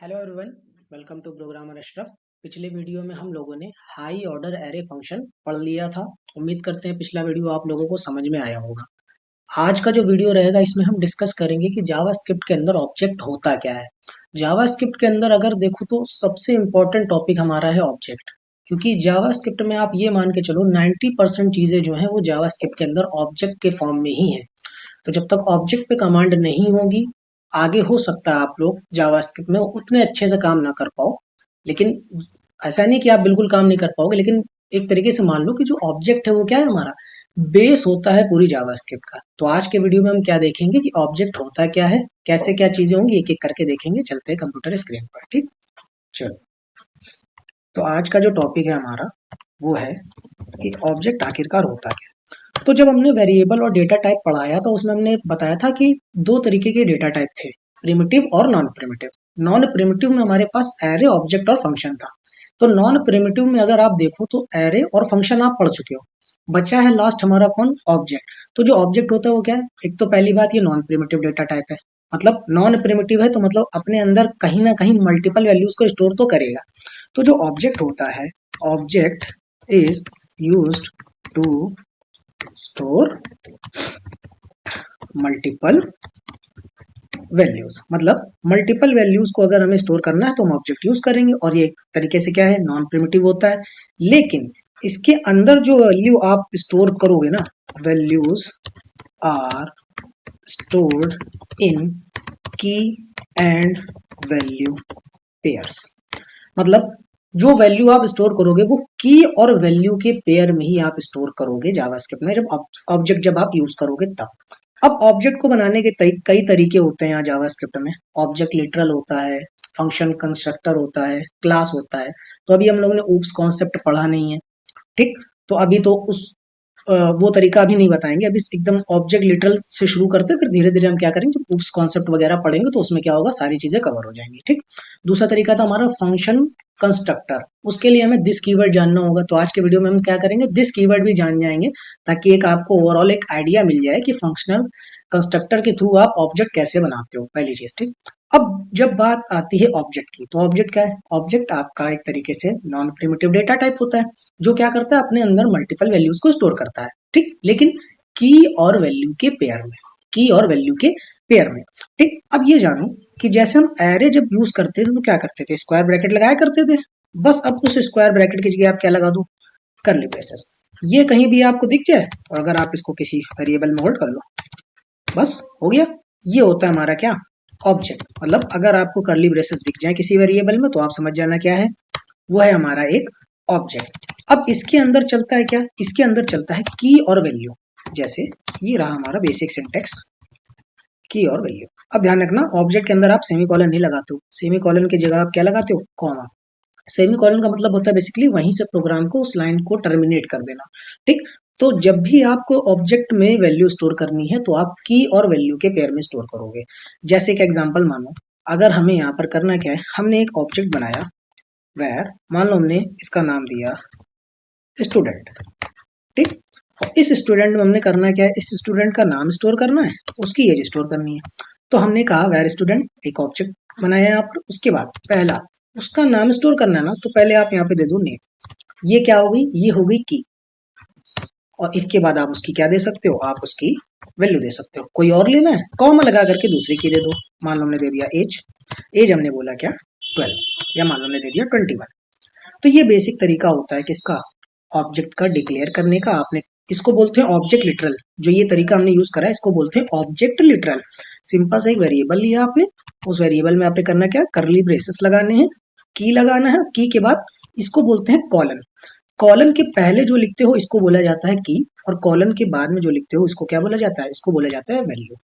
Hello everyone, welcome to programmer Ashraf. पिछले video में हम लोगों ने हाई ऑर्डर एरे फंक्शन पढ़ लिया था। उम्मीद करते हैं पिछला वीडियो आप लोगों को समझ में आया होगा। आज का जो वीडियो रहेगा इसमें हम डिस्कस करेंगे कि जावास्क्रिप्ट के अंदर ऑब्जेक्ट होता क्या है। जावास्क्रिप्ट के अंदर अगर देखो तो सबसे इम्पोर्टेंट टॉपिक हमारा है ऑब्जेक्ट, क्योंकि जावास्क्रिप्ट में आप ये मान के चलो 90% चीजें जो है वो जावास्क्रिप्ट के अंदर ऑब्जेक्ट के फॉर्म में ही है। तो जब तक ऑब्जेक्ट पे कमांड नहीं होगी, आगे हो सकता है आप लोग जावास्क्रिप्ट में उतने अच्छे से काम ना कर पाओ। लेकिन ऐसा नहीं कि आप बिल्कुल काम नहीं कर पाओगे, लेकिन एक तरीके से मान लो कि जो ऑब्जेक्ट है वो क्या है, हमारा बेस होता है पूरी जावास्क्रिप्ट का। तो आज के वीडियो में हम क्या देखेंगे कि ऑब्जेक्ट होता क्या है, कैसे क्या चीजें होंगी, एक एक करके देखेंगे। चलते हैं कंप्यूटर स्क्रीन पर, ठीक। चलो, तो आज का जो टॉपिक है हमारा वो है कि ऑब्जेक्ट आखिरकार होता क्या है। तो जब हमने वेरिएबल और डेटा टाइप पढ़ाया तो उसमें हमने बताया था कि दो तरीके के डेटा टाइप थे, प्रिमिटिव और नॉन प्रिमिटिव। नॉन प्रिमिटिव में हमारे पास एरे, ऑब्जेक्ट और फंक्शन था। तो नॉन प्रिमिटिव में अगर आप देखो तो एरे और फंक्शन आप पढ़ चुके हो, बचा है लास्ट हमारा कौन, ऑब्जेक्ट। तो जो ऑब्जेक्ट होता है वो क्या है, एक तो पहली बात ये नॉन प्रिमिटिव डेटा टाइप है। मतलब नॉन प्रिमिटिव है तो मतलब अपने अंदर कहीं ना कहीं मल्टीपल वैल्यूज को स्टोर तो करेगा। तो जो ऑब्जेक्ट होता है, object is used to store multiple values. मतलब मल्टीपल वैल्यूज को अगर हमें स्टोर करना है तो हम ऑब्जेक्ट यूज करेंगे, और ये एक तरीके से क्या है, नॉन प्रिमिटिव होता है। लेकिन इसके अंदर जो वैल्यू आप स्टोर करोगे ना, वैल्यूज आर स्टोर्ड इन की एंड वैल्यू पेयर्स। मतलब जो वैल्यू आप स्टोर करोगे वो की और वैल्यू के पेयर में ही आप स्टोर करोगे जावास्क्रिप्ट में, जब ऑब्जेक्ट जब आप यूज करोगे तब। अब ऑब्जेक्ट को बनाने के कई तरीके होते हैं यहाँ जावास्क्रिप्ट में। ऑब्जेक्ट लिटरल होता है, फंक्शन कंस्ट्रक्टर होता है, क्लास होता है। तो अभी हम लोगों ने ऊप्स कॉन्सेप्ट पढ़ा नहीं है, ठीक। तो अभी तो वो तरीका अभी नहीं बताएंगे। अभी एकदम ऑब्जेक्ट लिटरल से शुरू करते हैं, फिर धीरे धीरे हम क्या करेंगे, जब ऊप्स कॉन्सेप्ट वगैरह पढ़ेंगे तो उसमें क्या होगा, सारी चीजें कवर हो जाएंगी, ठीक। दूसरा तरीका था हमारा फंक्शन कंस्ट्रक्टर। उसके लिए हमें दिस कीवर्ड जानना होगा। तो आज के वीडियो में हम क्या करेंगे, दिस कीवर्ड भी जान जाएंगे, ताकि एक आपको ओवरऑल एक आइडिया मिल जाए कि फंक्शनल कंस्ट्रक्टर के थ्रू आप ऑब्जेक्ट कैसे बनाते हो, पहली चीज, ठीक। अब जब बात आती है ऑब्जेक्ट की, तो ऑब्जेक्ट क्या है, ऑब्जेक्ट आपका एक तरीके से नॉन प्रिमिटिव डेटा टाइप होता है, जो क्या करता है, अपने अंदर मल्टीपल वैल्यूज को स्टोर करता है, ठीक। लेकिन की और वैल्यू के पेयर में, की और वैल्यू के पेयर में, ठीक। अब ये जानो कि जैसे हम एरे जब यूज करते थे तो क्या करते थे, स्क्वायर ब्रैकेट लगाया करते थे। बस अब उस स्क्वायर ब्रैकेट की जगह आप क्या लगा दो, कर्ली ब्रेसेस। ये कहीं भी आपको दिख जाए और अगर आप इसको किसी वेरिएबल में होल्ड कर लो, बस हो गया। ये होता है हमारा क्या, ऑब्जेक्ट। मतलब अगर आपको कर्ली ब्रेसेस दिख जाए किसी वेरिएबल में तो आप समझ जाना क्या है, वो है हमारा एक ऑब्जेक्ट। अब इसके अंदर चलता है क्या, इसके अंदर चलता है की और वैल्यू। जैसे ये रहा हमारा बेसिक सिंटेक्स, की और वैल्यू। अब ध्यान रखना, ऑब्जेक्ट के अंदर आप सेमी कॉलन नहीं लगाते हो, सेमी कॉलन की जगह आप क्या लगाते हो, कॉमा। सेमी कॉलन का मतलब होता है बेसिकली वहीं से प्रोग्राम को, उस लाइन को टर्मिनेट कर देना, ठीक। तो जब भी आपको ऑब्जेक्ट में वैल्यू स्टोर करनी है तो आप की और वैल्यू के पेयर में स्टोर करोगे। जैसे एक एग्जांपल मानो, अगर हमें यहाँ पर करना क्या है, हमने एक ऑब्जेक्ट बनाया वेर, मान लो हमने इसका नाम दिया स्टूडेंट, ठीक। और इस स्टूडेंट में हमने करना क्या है, इस स्टूडेंट का नाम स्टोर करना है, उसकी एज स्टोर करनी है। तो हमने कहा वेर स्टूडेंट, एक ऑब्जेक्ट बनाया यहाँ पर। उसके बाद पहला उसका नाम स्टोर करना है ना, तो पहले आप यहाँ पे दे दो नेम। ये क्या हो गई, ये हो गई की। और इसके बाद आप उसकी क्या दे सकते हो, आप उसकी वैल्यू दे सकते हो। कोई और लेना है, कॉमा लगा करके दूसरी की दे दो। मान लो हमने दे दिया एज, एज हमने बोला क्या 12, या मान लो हमने दे दिया 21। तो ये बेसिक तरीका होता है किसका, ऑब्जेक्ट का डिक्लेयर करने का। आपने इसको बोलते हैं ऑब्जेक्ट लिटरल। जो ये तरीका हमने यूज करा है इसको बोलते हैं ऑब्जेक्ट लिटरल। सिंपल सा एक वेरिएबल लिया आपने, उस वेरिएबल में आपने करना क्या, करली ब्रेसेस लगाने हैं, की लगाना है, की के बाद इसको बोलते हैं कॉलन। कॉलन के पहले जो लिखते हो इसको बोला जाता है की, और कॉलन के बाद में जो लिखते हो इसको क्या बोला जाता है, इसको बोला जाता है वैल्यू,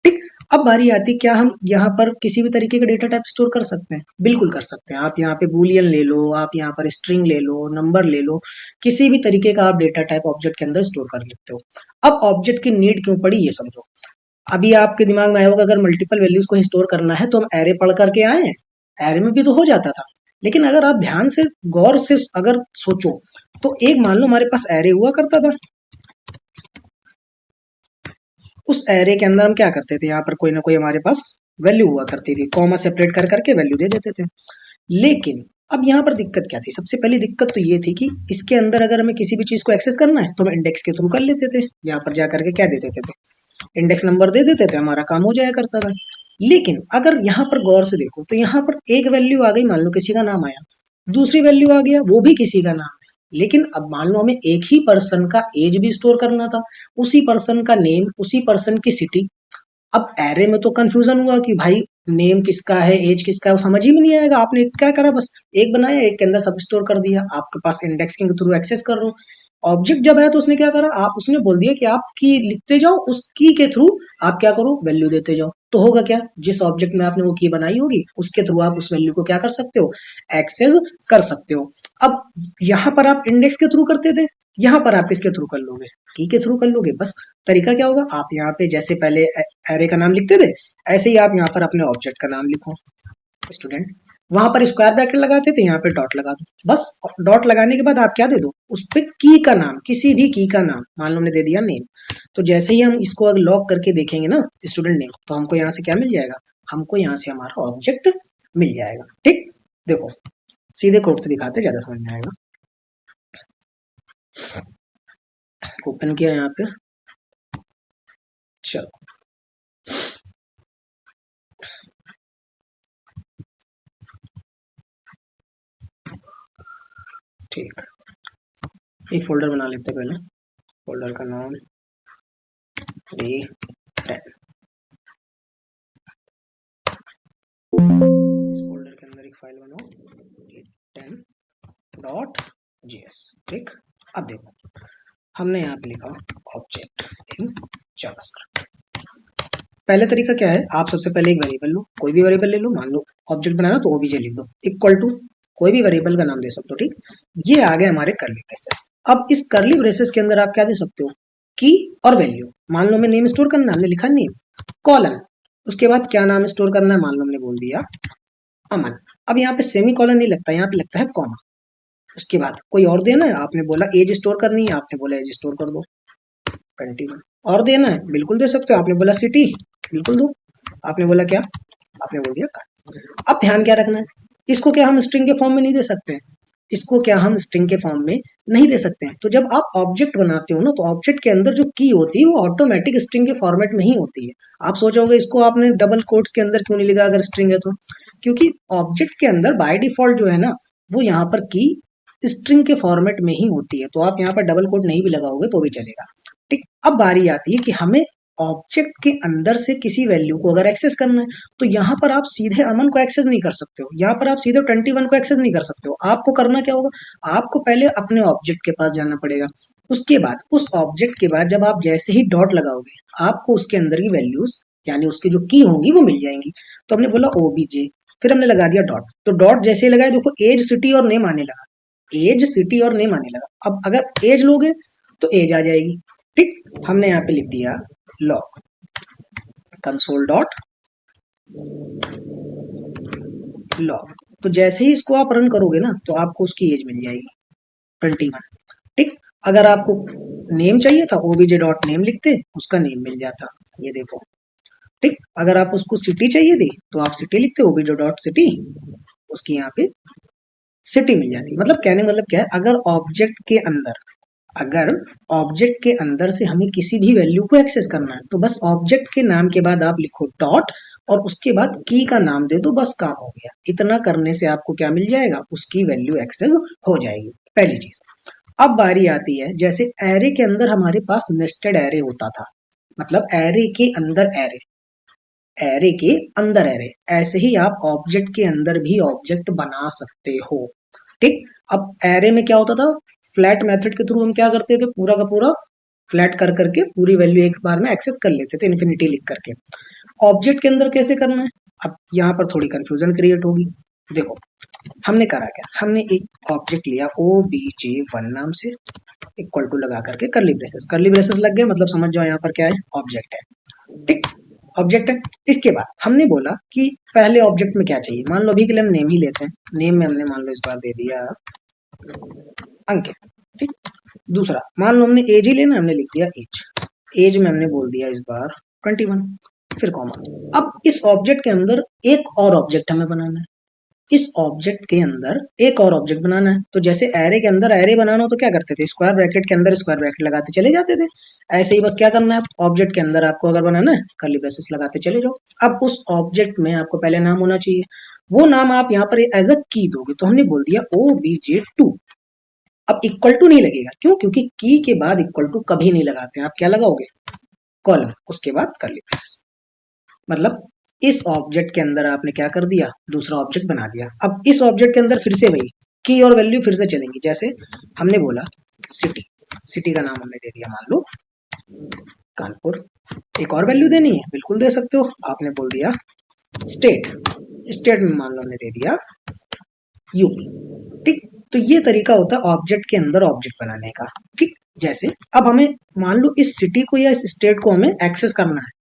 ठीक। अब बारी आती है, क्या हम यहाँ पर किसी भी तरीके का डेटा टाइप स्टोर कर सकते हैं, बिल्कुल कर सकते हैं। आप यहाँ पे बूलियन ले लो, आप यहाँ पर स्ट्रिंग ले लो, नंबर ले लो, किसी भी तरीके का आप डेटा टाइप ऑब्जेक्ट के अंदर स्टोर कर लेते हो। अब ऑब्जेक्ट की नीड क्यों पड़ी ये समझो। अभी आपके दिमाग में आया होगा अगर मल्टीपल वैल्यूज को स्टोर करना है तो हम एरे पढ़ करके आए हैं, एरे में भी तो हो जाता था। लेकिन अगर आप ध्यान से गौर से अगर सोचो तो एक मान लो हमारे पास एरे हुआ करता था, उस एरे के अंदर हम क्या करते थे, यहाँ पर कोई ना कोई हमारे पास वैल्यू हुआ करती थी, कॉमा सेपरेट कर करके वैल्यू दे देते थे। लेकिन अब यहाँ पर दिक्कत क्या थी? सबसे पहली दिक्कत तो ये थी कि इसके अंदर अगर हमें किसी भी चीज को एक्सेस करना है तो हम इंडेक्स के थ्रू कर लेते थे, यहाँ पर जा करके क्या दे देते थे, इंडेक्स नंबर दे देते थे, हमारा काम हो जाया करता था। लेकिन अगर यहाँ पर गौर से देखो तो यहाँ पर एक वैल्यू आ गई, मान लो किसी का नाम आया, दूसरी वैल्यू आ गया, वो भी किसी का नाम है, लेकिन अब मान लो हमें एक ही पर्सन का एज भी स्टोर करना था, उसी पर्सन का नेम, उसी पर्सन की सिटी। अब एरे में तो कंफ्यूजन हुआ कि भाई नेम किसका है, एज किसका है, वो समझ ही में नहीं आएगा। आपने क्या करा, बस एक बनाया, एक के अंदर सब स्टोर कर दिया, आपके पास इंडेक्स के थ्रू एक्सेस कर रहा हूँ। ऑब्जेक्ट जब है तो उसने क्या करा, आप उसने बोल दिया कि आप की लिखते जाओ, उस की के थ्रू आप क्या करो, वैल्यू देते जाओ। तो होगा क्या, जिस ऑब्जेक्ट में आपने वो की बनाई होगी उसके थ्रू आप उस वैल्यू को क्या कर सकते हो, एक्सेस कर सकते हो। अब यहाँ पर आप इंडेक्स के थ्रू करते थे, यहाँ पर आप किसके थ्रू कर लोगे, की के थ्रू कर लोगे। बस तरीका क्या होगा, आप यहाँ पे जैसे पहले एरे का नाम लिखते थे, ऐसे ही आप यहाँ पर अपने ऑब्जेक्ट का नाम लिखो स्टूडेंट। वहां पर स्क्वायर ब्रैकेट लगाते थे, यहाँ पे डॉट लगा दो बस। डॉट लगाने के बाद आप क्या दे दो, उस पे की का नाम, किसी भी की का नाम, मान लो हमने दे दिया नेम। तो जैसे ही हम इसको अगर लॉक करके देखेंगे ना स्टूडेंट नेम, तो हमको यहाँ से क्या मिल जाएगा, हमको यहाँ से हमारा ऑब्जेक्ट मिल जाएगा। ठीक, देखो सीधे कोड से दिखाते, ज्यादा समझ में आएगा। ओपन किया यहाँ पे, चलो ठीक, एक फोल्डर बना लेते हैं पहले, फोल्डर का नाम A10। इस फोल्डर के अंदर एक फाइल बनाओ A10.js। ठीक, अब देखो हमने यहाँ पे लिखा ऑब्जेक्ट इन जावास्क्रिप्ट। पहले तरीका क्या है, आप सबसे पहले एक वेरिएबल लो, कोई भी वेरिएबल ले लो, मान लो ऑब्जेक्ट बनाना तो ओबीजे लिख दो, इक्वल टू कोई भी वेरिएबल का नाम दे सकते हो। ठीक, ये आ गए हमारे कर्ली ब्रेसेस। अब इस कर्ली ब्रेसेस के अंदर आप क्या दे सकते हो, की और वैल्यू। मान लो हमें नेम स्टोर करना, हमने लिखा नेम कॉलन, उसके बाद क्या नाम स्टोर करना है, मान लो हमने बोल दिया अमन। अब यहाँ पे सेमी कॉलन नहीं लगता, यहाँ पे लगता है कॉमा। उसके बाद कोई और देना है, आपने बोला एज स्टोर करनी है, आपने बोला एज स्टोर कर दो 21। और देना है, बिल्कुल दे सकते हो, आपने बोला सिटी, बिल्कुल दो। आपने बोला क्या, आपने बोल दिया का। अब ध्यान क्या रखना है, इसको क्या हम स्ट्रिंग के फॉर्म में नहीं दे सकते हैं, इसको क्या हम स्ट्रिंग के फॉर्म में नहीं दे सकते हैं। तो जब आप ऑब्जेक्ट बनाते हो ना, तो ऑब्जेक्ट के अंदर जो की होती है वो ऑटोमेटिक स्ट्रिंग के फॉर्मेट में ही होती है। आप सोचोगे इसको आपने डबल कोट्स के अंदर क्यों नहीं लिखा अगर स्ट्रिंग है तो, क्योंकि ऑब्जेक्ट के अंदर बाय डिफॉल्ट जो है ना, वो यहाँ पर की स्ट्रिंग के फॉर्मेट में ही होती है। तो आप यहाँ पर डबल कोट नहीं भी लगाओगे तो भी चलेगा। ठीक, अब बारी आती है कि हमें ऑब्जेक्ट के अंदर से किसी वैल्यू को अगर एक्सेस करना है, तो यहाँ पर आप सीधे अमन को एक्सेस नहीं कर सकते हो, यहाँ पर आप सीधे 21 को एक्सेस नहीं कर सकते हो। आपको करना क्या होगा, आपको पहले अपने ऑब्जेक्ट के पास जाना पड़ेगा। उसके बाद उस ऑब्जेक्ट के बाद जब आप जैसे ही डॉट लगाओगे, आपको उसके अंदर की वैल्यूज यानी उसकी जो की होंगी वो मिल जाएंगी। तो हमने बोला ओबीजे, फिर हमने लगा दिया डॉट। तो डॉट जैसे ही लगाया, देखो एज सिटी और नेम आने लगा, एज सिटी और नेम आने लगा। अब अगर एज लोगे तो एज आ जाएगी। ठीक, हमने यहाँ पे लिख दिया लॉग कंसोल डॉट लॉग। तो जैसे ही इसको आप रन करोगे ना, तो आपको उसकी एज मिल जाएगी 21। ठीक, अगर आपको नेम चाहिए था, ओबीजे डॉट नेम लिखते, उसका नेम मिल जाता, ये देखो। ठीक, अगर आप उसको सिटी चाहिए थी तो आप सिटी लिखते, ओबीजे डॉट सिटी, उसकी यहाँ पे सिटी मिल जाती। मतलब कहने मतलब क्या है, अगर ऑब्जेक्ट के अंदर से हमें किसी भी वैल्यू को एक्सेस करना है, तो बस ऑब्जेक्ट के नाम के बाद आप लिखो डॉट और उसके बाद की का नाम दे दो, बस काम हो गया। इतना करने से आपको क्या मिल जाएगा, उसकी वैल्यू एक्सेस हो जाएगी, पहली चीज। अब बारी आती है, जैसे एरे के अंदर हमारे पास नेस्टेड एरे होता था, मतलब एरे के अंदर एरे, एरे के अंदर एरे, ऐसे ही आप ऑब्जेक्ट के अंदर भी ऑब्जेक्ट बना सकते हो। ठीक, अब एरे में क्या होता था, फ्लैट मेथड के थ्रू हम क्या करते थे, पूरा का पूरा फ्लैट कर करके पूरी वैल्यू एक बार में एक्सेस कर लेते थे इन्फिनिटी लिख करके। ऑब्जेक्ट के अंदर कैसे करना है, अब यहाँ पर थोड़ी कंफ्यूजन क्रिएट होगी। देखो हमने करा क्या, हमने एक ऑब्जेक्ट लिया obj1 नाम से, इक्वल टू लगा करके कर्ली ब्रेसेस लग गए, मतलब समझ जाओ यहाँ पर क्या है, ऑब्जेक्ट है। ठीक, ऑब्जेक्ट है। इसके बाद हमने बोला कि पहले ऑब्जेक्ट में क्या चाहिए, मान लो अभी के लिए हम नेम ही लेते हैं, नेम में हमने मान लो इस बार दे दिया अंकित। ठीक, दूसरा मान लो हमने एज ही लेना, हमने लिख दिया एज, एज में हमने बोल दिया इस बार 21। फिर कॉमा। अब इस ऑब्जेक्ट के अंदर एक और ऑब्जेक्ट हमें बनाना है, इस ऑब्जेक्ट के अंदर एक और ऑब्जेक्ट बनाना है। तो जैसे एरे के अंदर एरे बनाना हो तो क्या करते थे, स्क्वायर ब्रैकेट के अंदर स्क्वायर ब्रैकेट लगाते चले जाते थे। ऐसे ही बस क्या करना है, ऑब्जेक्ट के अंदर आपको अगर बनाना है कर्ली ब्रेसेस लगाते चले जाओ। अब उस ऑब्जेक्ट में आपको पहले नाम होना चाहिए, वो नाम आप यहाँ पर एज अ की दोगे। तो हमने बोल दिया obj2। अब इक्वल टू नहीं लगेगा, क्यों, क्योंकि की के बाद इक्वल टू कभी नहीं लगाते हैं। आप क्या लगाओगे, कॉलम, उसके बाद कर्ली ब्रेसेस। मतलब इस ऑब्जेक्ट के अंदर आपने क्या कर दिया, दूसरा ऑब्जेक्ट बना दिया। अब इस ऑब्जेक्ट के अंदर फिर से वही की और वैल्यू फिर से चलेंगी। जैसे हमने बोला सिटी, सिटी का नाम हमने दे दिया मान लो कानपुर। एक और वैल्यू देनी है, बिल्कुल दे सकते हो। आपने बोल दिया स्टेट, स्टेट में मान लो हमने दे दिया यूपी। ठीक, तो ये तरीका होता है ऑब्जेक्ट के अंदर ऑब्जेक्ट बनाने का। ठीक, जैसे अब हमें मान लो इस सिटी को या इस स्टेट को हमें एक्सेस करना है,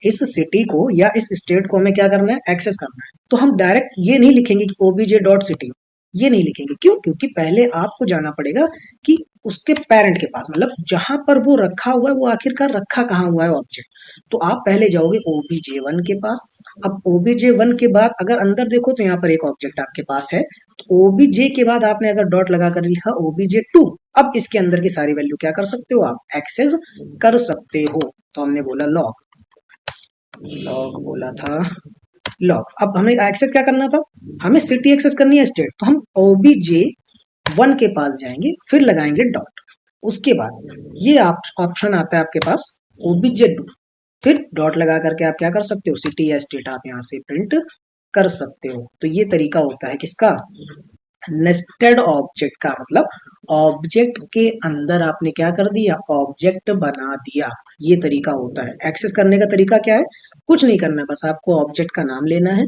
इस सिटी को या इस स्टेट को हमें क्या करना है, एक्सेस करना है। तो हम डायरेक्ट ये नहीं लिखेंगे कि obj.city, ये नहीं लिखेंगे। क्यों, क्योंकि पहले आपको जाना पड़ेगा कि उसके पेरेंट के पास, मतलब जहां पर वो रखा हुआ है वो आखिरकार रखा कहाँ हुआ है ऑब्जेक्ट। तो आप पहले जाओगे obj1 के पास। अब obj1 के बाद अगर अंदर देखो तो यहाँ पर एक ऑब्जेक्ट आपके पास है, तो obj के बाद आपने अगर डॉट लगा कर लिखा obj2। अब इसके अंदर की सारी वैल्यू क्या कर सकते हो, आप एक्सेस कर सकते हो। तो हमने बोला लॉग, लॉग बोला था लॉग। अब हमें एक्सेस क्या करना था, हमें सिटी एक्सेस करनी है स्टेट। तो हम obj1 के पास जाएंगे, फिर लगाएंगे डॉट। उसके बाद ये ऑप्शन आता है आपके पास obj2, फिर डॉट लगा करके आप क्या कर सकते हो, सिटी या स्टेट आप यहाँ से प्रिंट कर सकते हो। तो ये तरीका होता है किसका, नेस्टेड ऑब्जेक्ट का। मतलब ऑब्जेक्ट के अंदर आपने क्या कर दिया, ऑब्जेक्ट बना दिया। ये तरीका होता है। एक्सेस करने का तरीका क्या है, कुछ नहीं करना है, बस आपको ऑब्जेक्ट का नाम लेना है,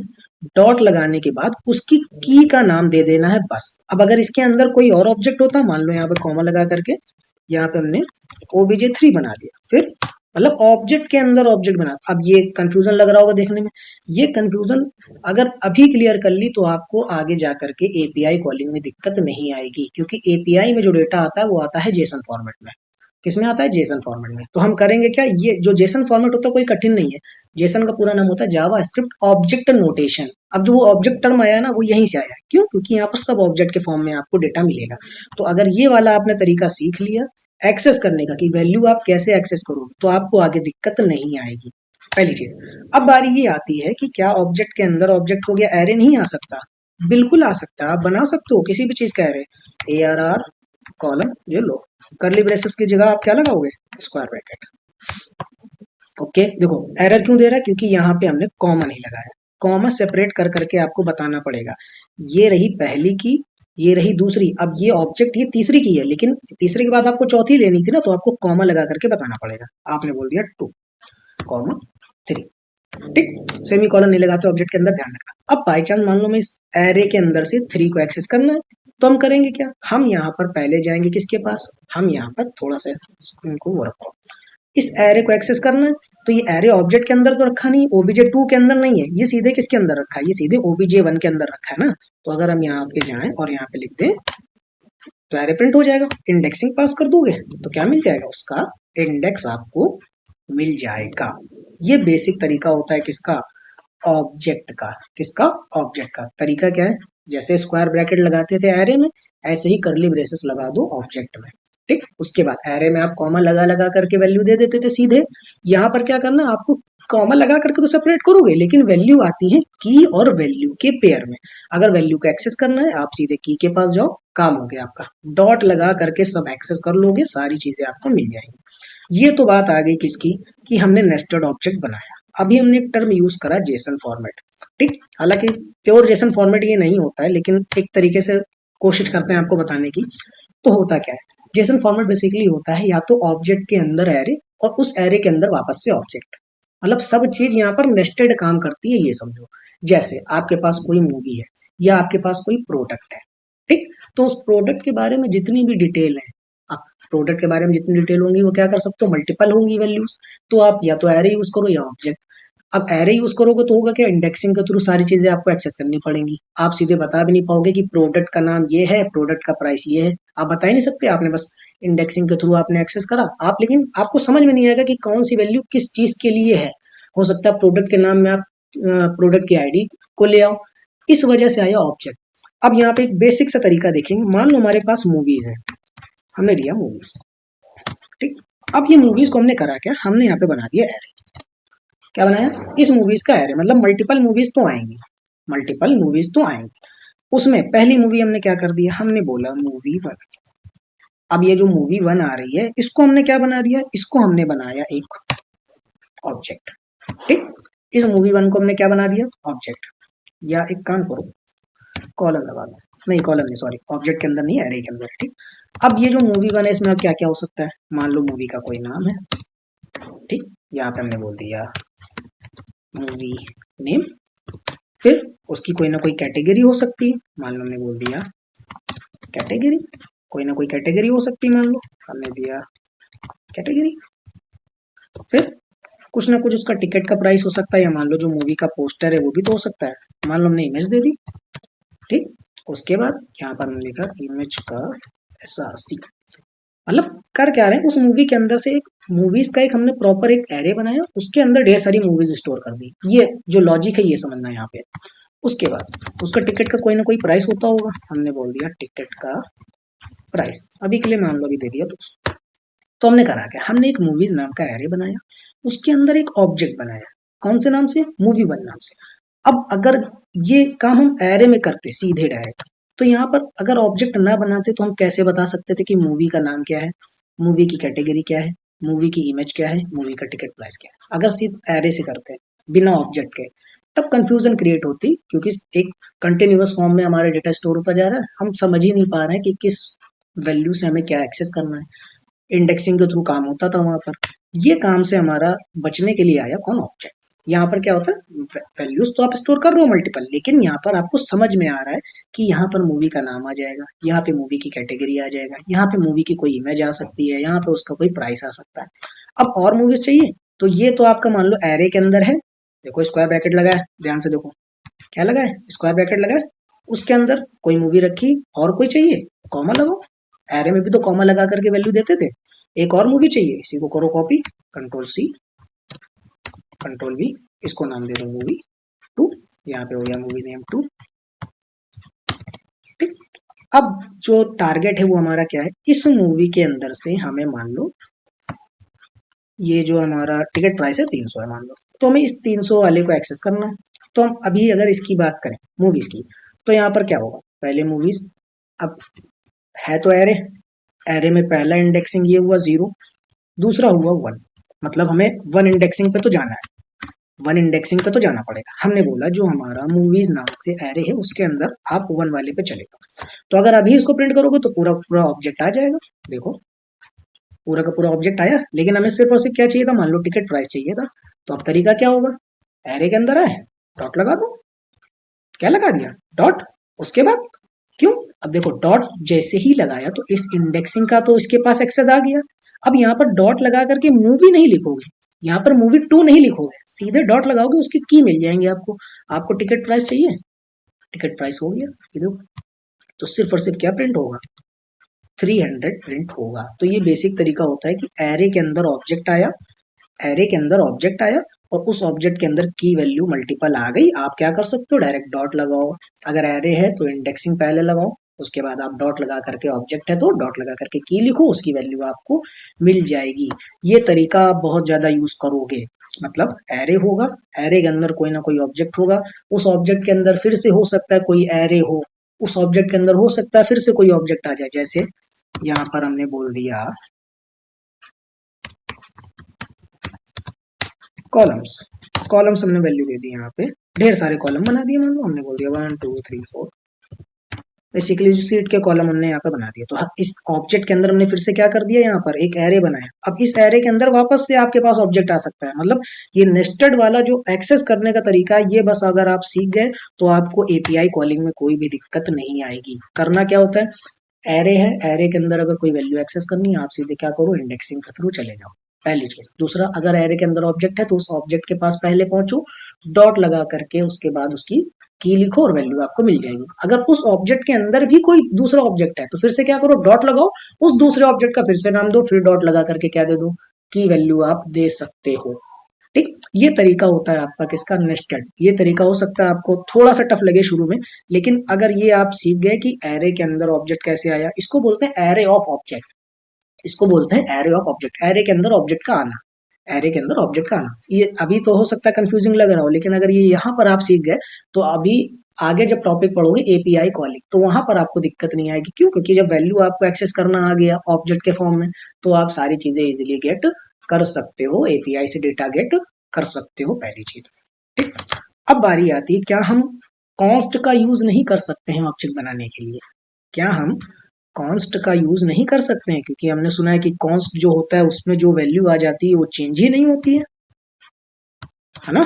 डॉट लगाने के बाद उसकी की का नाम दे देना है, बस। अब अगर इसके अंदर कोई और ऑब्जेक्ट होता, मान लो यहाँ पे कॉमा लगा करके यहाँ पे हमने obj3 बना दिया, फिर मतलब ऑब्जेक्ट के अंदर ऑब्जेक्ट बना। अब ये कंफ्यूजन लग रहा होगा देखने में, ये कंफ्यूजन अगर अभी क्लियर कर ली तो आपको आगे जा करके एपीआई कॉलिंग में दिक्कत नहीं आएगी। क्योंकि एपीआई में जो डेटा आता है वो आता है जेसन फॉर्मेट में। किसमें आता है, जेसन फॉर्मेट में। तो हम करेंगे क्या, ये जो जेसन फॉर्मेट होता है कोई कठिन नहीं है। जेसन का पूरा नाम होता है जावा स्क्रिप्ट ऑब्जेक्ट नोटेशन। अब जो वो ऑब्जेक्ट टर्म आया ना, वो यहीं से आया। क्यों, क्योंकि यहाँ पर सब ऑब्जेक्ट के फॉर्म में आपको डेटा मिलेगा। तो अगर ये वाला आपने तरीका सीख लिया एक्सेस करने का, कि वैल्यू आप कैसे एक्सेस करोगे, तो आपको आगे दिक्कत नहीं आएगी। पहली चीज। अब बारी ये आती है कि क्या ऑब्जेक्ट के अंदर ऑब्जेक्ट हो गया, एरे नहीं आ सकता, बिल्कुल आ सकता है। आप बना सकते हो किसी भी चीज का एरे, ARR कॉलम, ये लो, करली ब्रेसेस की जगह आप क्या लगाओगे, स्क्वायर ब्रैकेट। ओके, देखो एरर क्यों दे रहा है, क्योंकि यहाँ पे हमने कॉमा नहीं लगाया। कॉमा सेपरेट कर करके आपको बताना पड़ेगा। ये रही पहली की, ये रही दूसरी। अब ये ऑब्जेक्ट ये तीसरी की है, लेकिन तीसरे के बाद आपको चौथी लेनी थी ना, तो आपको कॉमा लगा करके बताना पड़ेगा। आपने बोल दिया 2, 3। ठीक, सेमी कॉलन नहीं लगाते ऑब्जेक्ट के अंदर, ध्यान रखना। अब बाई चांस मान लो मैं इस एरे के अंदर से 3 को एक्सेस करना है, तो हम करेंगे क्या, हम यहाँ पर पहले जाएंगे किसके पास, हम यहाँ पर थोड़ा सा इनको वो रखो, इस एरे को एक्सेस करना है। तो ये एरे ऑब्जेक्ट के अंदर तो रखा नहीं, obj2 के अंदर नहीं है, ये सीधे किसके अंदर रखा है, ये सीधे obj1 के अंदर रखा है ना। तो अगर हम यहाँ पे जाएं और यहाँ पे लिख दें तो एरे प्रिंट हो जाएगा। इंडेक्सिंग पास कर दोगे तो क्या मिल जाएगा, उसका इंडेक्स आपको मिल जाएगा। ये बेसिक तरीका होता है किसका, ऑब्जेक्ट का। किसका, ऑब्जेक्ट का। तरीका क्या है, जैसे स्क्वायर ब्रैकेट लगाते थे एरे में, ऐसे ही करली ब्रेसेस लगा दो ऑब्जेक्ट में। ठीक, उसके बाद एरे में आप कॉमा लगा लगा करके वैल्यू दे देते थे सीधे। यहाँ पर क्या करना, आपको कॉमा लगा करके तो सेपरेट करोगे, लेकिन वैल्यू आती है की और वैल्यू के पेयर में। अगर वैल्यू को एक्सेस करना है, आप सीधे की के पास जाओ, काम हो गया आपका। डॉट लगा करके सब एक्सेस कर लोगे, सारी चीजें आपको मिल जाएंगी। ये तो बात आ गई किसकी, कि हमने नेस्टेड ऑब्जेक्ट बनाया। अभी हमने एक टर्म यूज करा जेसन फॉर्मेट। ठीक, हालांकि प्योर जेसन फॉर्मेट ये नहीं होता है, लेकिन एक तरीके से कोशिश करते हैं आपको बताने की। तो होता क्या है, जेसन फॉर्मेट बेसिकली होता है या तो ऑब्जेक्ट के अंदर एरे और उस एरे के अंदर वापस से ऑब्जेक्ट। मतलब सब चीज यहाँ पर नेस्टेड काम करती है, ये समझो। जैसे आपके पास कोई मूवी है या आपके पास कोई प्रोडक्ट है, ठीक, तो उस प्रोडक्ट के बारे में जितनी भी डिटेल है, आप प्रोडक्ट के बारे में जितनी डिटेल होंगी वो क्या कर सकते हो, मल्टीपल होंगी वैल्यूज। तो आप या तो एरे यूज करो या ऑब्जेक्ट। अब एरे यूज करोगे तो होगा क्या, इंडेक्सिंग के थ्रू सारी चीजें आपको एक्सेस करनी पड़ेंगी। आप सीधे बता भी नहीं पाओगे कि प्रोडक्ट का नाम ये है, प्रोडक्ट का प्राइस ये है, आप बता ही नहीं सकते। आपने बस इंडेक्सिंग के थ्रू आपने एक्सेस करा, आप लेकिन आपको समझ में नहीं आएगा कि कौन सी वैल्यू किस चीज के लिए है। हो सकता है प्रोडक्ट के नाम में आप प्रोडक्ट की आईडी को ले आओ, इस वजह से आया ऑब्जेक्ट। अब यहाँ पे एक बेसिक सा तरीका देखेंगे। मान लो हमारे पास मूवीज है, हमने लिया मूवीज, ठीक। अब ये मूवीज को हमने करा क्या, हमने यहाँ पे बना दिया एरे। क्या बनाया, इस मूवीज का एरे, मतलब मल्टीपल मूवीज तो आएंगी, मल्टीपल मूवीज तो आएंगी। उसमें पहली मूवी हमने क्या कर दिया, हमने बोला मूवी 1। अब ये जो मूवी 1 आ रही है, इसको हमने क्या बना दिया, इसको हमने बनाया एक ऑब्जेक्ट, ठीक। इस मूवी 1 को हमने क्या बना दिया, ऑब्जेक्ट। या एक काम करो, कॉलम लगा दो, नहीं कॉलम नहीं, सॉरी, ऑब्जेक्ट के अंदर नहीं, एरे के अंदर, ठीक। अब ये जो मूवी 1 है, इसमें क्या क्या हो सकता है, मान लो मूवी का कोई नाम है, ठीक। यहाँ पे हमने बोल दिया मूवी नेम, फिर उसकी कोई ना कोई कैटेगरी हो सकती है, मान लो हमने बोल दिया कैटेगरी, कोई ना कोई कैटेगरी हो सकती है, मान लो हमने दिया कैटेगरी। फिर कुछ ना कुछ उसका टिकट का प्राइस हो सकता है, या मान लो जो मूवी का पोस्टर है वो भी तो हो सकता है, मान लो हमने इमेज दे दी, ठीक। उसके बाद यहाँ पर हमने लिखा इमेज का SRC, मतलब कर क्या रहे हैं, उस मूवी के अंदर से एक मूवीज का एक हमने प्रॉपर एक एरे बनाया, उसके अंदर ढेर सारी मूवीज स्टोर कर दी। ये जो लॉजिक है ये समझना है यहाँ पे। उसके बाद उसका टिकट का कोई ना कोई प्राइस होता होगा, हमने बोल दिया टिकट का प्राइस, अभी के लिए मान लो अभी दे दिया तो हमने करा क्या, हमने एक मूवीज नाम का एरे बनाया, उसके अंदर एक ऑब्जेक्ट बनाया, कौन से नाम से, मूवी 1 नाम से। अब अगर ये काम हम एरे में करते सीधे डायरेक्ट, तो यहाँ पर अगर ऑब्जेक्ट ना बनाते तो हम कैसे बता सकते थे कि मूवी का नाम क्या है, मूवी की कैटेगरी क्या है, मूवी की इमेज क्या है, मूवी का टिकट प्राइस क्या है। अगर सिर्फ एरे से करते बिना ऑब्जेक्ट के, तब कंफ्यूजन क्रिएट होती, क्योंकि एक कंटिन्यूअस फॉर्म में हमारा डेटा स्टोर होता जा रहा है, हम समझ ही नहीं पा रहे हैं कि किस वैल्यू से हमें क्या एक्सेस करना है। इंडेक्सिंग के थ्रू काम होता था वहां पर, ये काम से हमारा बचने के लिए आया कौन, ऑब्जेक्ट। यहाँ पर क्या होता है, वैल्यूज तो आप स्टोर कर रहे हो मल्टीपल, लेकिन यहाँ पर आपको समझ में आ रहा है कि यहाँ पर मूवी का नाम आ जाएगा, यहाँ पे मूवी की कैटेगरी आ जाएगा, यहाँ पे मूवी की कोई इमेज आ सकती है, यहाँ पे उसका कोई प्राइस आ सकता है। अब और मूवीज चाहिए, तो ये तो आपका मान लो एरे के अंदर है, देखो स्क्वायर ब्रैकेट लगा है, ध्यान से देखो क्या लगा है, स्क्वायर ब्रैकेट लगा है, उसके अंदर कोई मूवी रखी, और कोई चाहिए कॉमा लगाओ, एरे में भी तो कॉमा लगा करके वैल्यू देते थे। एक और मूवी चाहिए, इसी को करो copy, control C control V, इसको नाम दे दो मूवी 2, यहाँ पे हो गया मूवी नेम 2, ठीक। अब जो टारगेट है वो हमारा क्या है, इस मूवी के अंदर से हमें मान लो ये जो हमारा टिकट प्राइस है 300 है मान लो, तो हमें इस 300 वाले को एक्सेस करना है। तो हम अभी अगर इसकी बात करें मूवीज की, तो यहाँ पर क्या होगा, पहले मूवीज, अब है तो एरे, एरे में पहला इंडेक्सिंग ये हुआ 0, दूसरा हुआ 1, मतलब हमें 1 इंडेक्सिंग पे तो जाना है, 1 इंडेक्सिंग पे तो जाना पड़ेगा। हमने बोला जो हमारा मूवीज नाम से एरे है उसके अंदर आप 1 वाले पे चलेगा, तो अगर अभी इसको प्रिंट करोगे तो पूरा पूरा ऑब्जेक्ट आ जाएगा, देखो पूरा का पूरा ऑब्जेक्ट आया। लेकिन हमें सिर्फ और सिर्फ क्या चाहिए था, मान लो टिकट प्राइस चाहिए था, तो अब तरीका क्या होगा, एरे के अंदर आए, डॉट लगा दो, क्या लगा दिया, डॉट। उसके बाद क्यों, अब देखो डॉट जैसे ही लगाया तो इस इंडेक्सिंग का तो इसके पास एक्सेस आ गया। अब यहाँ पर डॉट लगा करके मूवी नहीं लिखोगे, यहाँ पर मूवी 2 नहीं लिखोगे, सीधे डॉट लगाओगे, उसकी की मिल जाएंगे आपको। आपको टिकट प्राइस चाहिए, टिकट प्राइस हो गया, ये देखो, तो सिर्फ और सिर्फ क्या प्रिंट होगा, 300 प्रिंट होगा। तो ये बेसिक तरीका होता है कि एरे के अंदर ऑब्जेक्ट आया, एरे के अंदर ऑब्जेक्ट आया, और उस ऑब्जेक्ट के अंदर की वैल्यू मल्टीपल आ गई, आप क्या कर सकते हो, डायरेक्ट डॉट लगाओ। अगर एरे है तो इंडेक्सिंग पहले लगाओ, उसके बाद आप डॉट लगा करके, ऑब्जेक्ट है तो डॉट लगा करके की लिखो, उसकी वैल्यू आपको मिल जाएगी। ये तरीका आप बहुत ज्यादा यूज करोगे, मतलब एरे होगा, एरे के अंदर कोई ना कोई ऑब्जेक्ट होगा, उस ऑब्जेक्ट के अंदर फिर से हो सकता है कोई एरे हो, उस ऑब्जेक्ट के अंदर हो सकता है फिर से कोई ऑब्जेक्ट आ जाए। जैसे यहाँ पर हमने बोल दिया कॉलम्स, कॉलम्स हमने वैल्यू दे दी, यहाँ पे ढेर सारे कॉलम बना दिए, मान लो हमने बोल दिया 1 2 3 4, बेसिकली जो सीट के कॉलम हमने यहाँ पे बना दिए। तो इस ऑब्जेक्ट के अंदर हमने फिर से क्या कर दिया, यहाँ पर एक एरे बनाया। अब इस एरे के अंदर वापस से आपके पास ऑब्जेक्ट आ सकता है, मतलब ये नेस्टेड वाला जो एक्सेस करने का तरीका है, ये बस अगर आप सीख गए तो आपको एपीआई कॉलिंग में कोई भी दिक्कत नहीं आएगी। करना क्या होता है, एरे है, एरे के अंदर अगर कोई वैल्यू एक्सेस करनी है, आप सीधे क्या करो, इंडेक्सिंग के थ्रू चले जाओ, पहली चीज। दूसरा, अगर एरे के अंदर ऑब्जेक्ट है तो उस ऑब्जेक्ट के पास पहले पहुंचो, डॉट लगा करके उसके बाद उसकी की लिखो और वैल्यू आपको मिल जाएगी। अगर उस ऑब्जेक्ट के अंदर भी कोई दूसरा ऑब्जेक्ट है तो फिर से क्या करो, डॉट लगाओ, उस दूसरे ऑब्जेक्ट का फिर से नाम दो, फिर डॉट लगा करके क्या दे दो, की वैल्यू आप दे सकते हो। ठीक, ये तरीका होता है आपका किसका, नेस्टेड। ये तरीका हो सकता है आपको थोड़ा सा टफ लगे शुरू में, लेकिन अगर ये आप सीख गए कि एरे के अंदर ऑब्जेक्ट कैसे आया, इसको बोलते हैं एरे ऑफ ऑब्जेक्ट, इसको बोलते हैं एरे ऑफ ऑब्जेक्ट, एरे के अंदर ऑब्जेक्ट का आना, एरे के अंदर ऑब्जेक्ट का आना। ये अभी तो हो सकता है कंफ्यूजिंग लग रहा हो, लेकिन अगर ये यहाँ पर आप सीख गए तो अभी आगे जब टॉपिक पढ़ोगे एपीआई कॉलिंग, तो वहां पर आपको दिक्कत नहीं आएगी। क्यों? क्योंकि जब वैल्यू आपको एक्सेस करना आ गया ऑब्जेक्ट के फॉर्म में, तो आप सारी चीजें इजिली गेट कर सकते हो, एपीआई से डेटा गेट कर सकते हो, पहली चीज। ठीक, अब बारी आती है, क्या हम कॉन्स्ट का यूज नहीं कर सकते हैं ऑब्जेक्ट बनाने के लिए? क्या हम कॉन्स्ट का यूज नहीं कर सकते हैं? क्योंकि हमने सुना है कि कॉन्स्ट जो होता है उसमें जो वैल्यू आ जाती है वो चेंज ही नहीं होती है ना?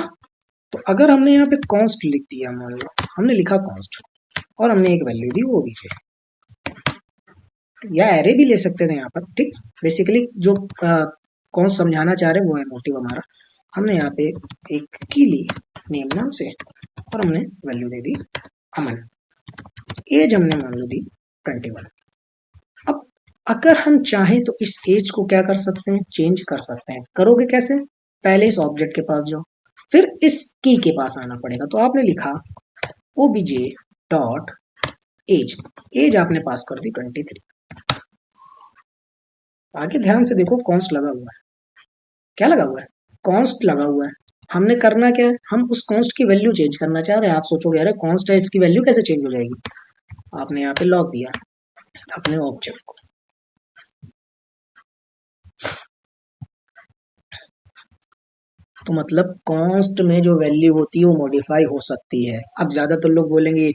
तो अगर हमने यहाँ पे कॉन्स्ट लिख दिया, मान लो हमने लिखा कॉन्स्ट और हमने एक वैल्यू दी वो भी, या एरे भी ले सकते थे यहाँ पर। ठीक, बेसिकली जो कॉन्स्ट समझाना चाह रहे हैं वो है मोटिव हमारा। हमने यहाँ पे एक की ली नेम नाम से और हमने वैल्यू दे दी अमन, एज हमने मान लो दी 21। अब अगर हम चाहें तो इस एज को क्या कर सकते हैं, चेंज कर सकते हैं। करोगे कैसे? पहले इस ऑब्जेक्ट के पास जाओ, फिर इस की के पास आना पड़ेगा। तो आपने लिखा obj डॉट एज, एज आपने पास कर दी 23। आगे ध्यान से देखो, कॉन्स्ट लगा हुआ है। क्या लगा हुआ है? कॉन्स्ट लगा हुआ है। हमने करना क्या है, हम उस कॉन्स्ट की वैल्यू चेंज करना चाह रहे हैं। आप सोचोगे अरे कॉन्स्ट है, इसकी वैल्यू कैसे चेंज हो जाएगी? आपने यहाँ पे लॉग दिया अपने ऑब्जेक्ट को, तो मतलब कॉन्स्ट में जो वैल्यू होती है वो मॉडिफाई हो सकती है। अब ज्यादातर लोग बोलेंगे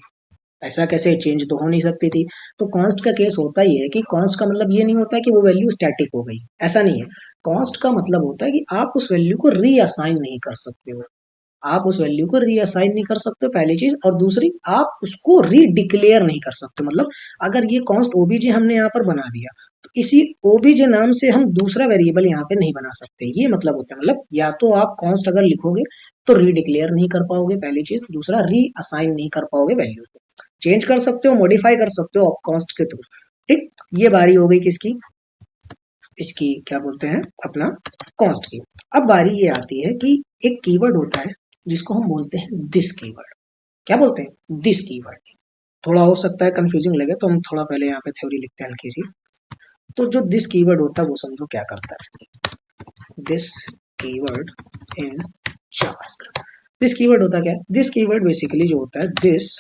ऐसा कैसे, चेंज तो हो नहीं सकती थी। तो कॉन्स्ट का केस होता ही है कि कॉन्स्ट का मतलब ये नहीं होता है कि वो वैल्यू स्टैटिक हो गई, ऐसा नहीं है। कॉन्स्ट का मतलब होता है कि आप उस वैल्यू को रीअसाइन नहीं कर सकते हो, आप उस वैल्यू को रीअसाइन नहीं कर सकते, पहली चीज। और दूसरी, आप उसको रीडिक्लेयर नहीं कर सकते। मतलब अगर ये कॉन्स्ट ओबीजे हमने यहाँ पर बना दिया, तो इसी ओबीजे नाम से हम दूसरा वेरिएबल यहाँ पे नहीं बना सकते, ये मतलब होता है। मतलब या तो आप कॉन्स्ट अगर लिखोगे तो रीडिक्लेयर नहीं कर पाओगे, पहली चीज। दूसरा, रीअसाइन नहीं कर पाओगे वैल्यू को, चेंज कर सकते हो, मॉडिफाई कर सकते हो कॉन्स्ट के थ्रू। ठीक, ये बारी हो गई किसकी, इसकी क्या बोलते हैं, अपना कॉन्स्ट की। अब बारी ये आती है कि एक कीवर्ड होता है जिसको हम बोलते हैं दिस कीवर्ड। क्या बोलते हैं? This keyword. थोड़ा हो सकता है कंफ्यूजिंग लगे, तो हम थोड़ा पहले यहाँ पे थ्योरी लिखते हैं हल्की सी। तो जो दिस कीवर्ड होता है वो समझो क्या करता है। This keyword in JavaScript, this keyword होता क्या है? दिस कीवर्ड बेसिकली जो होता है, this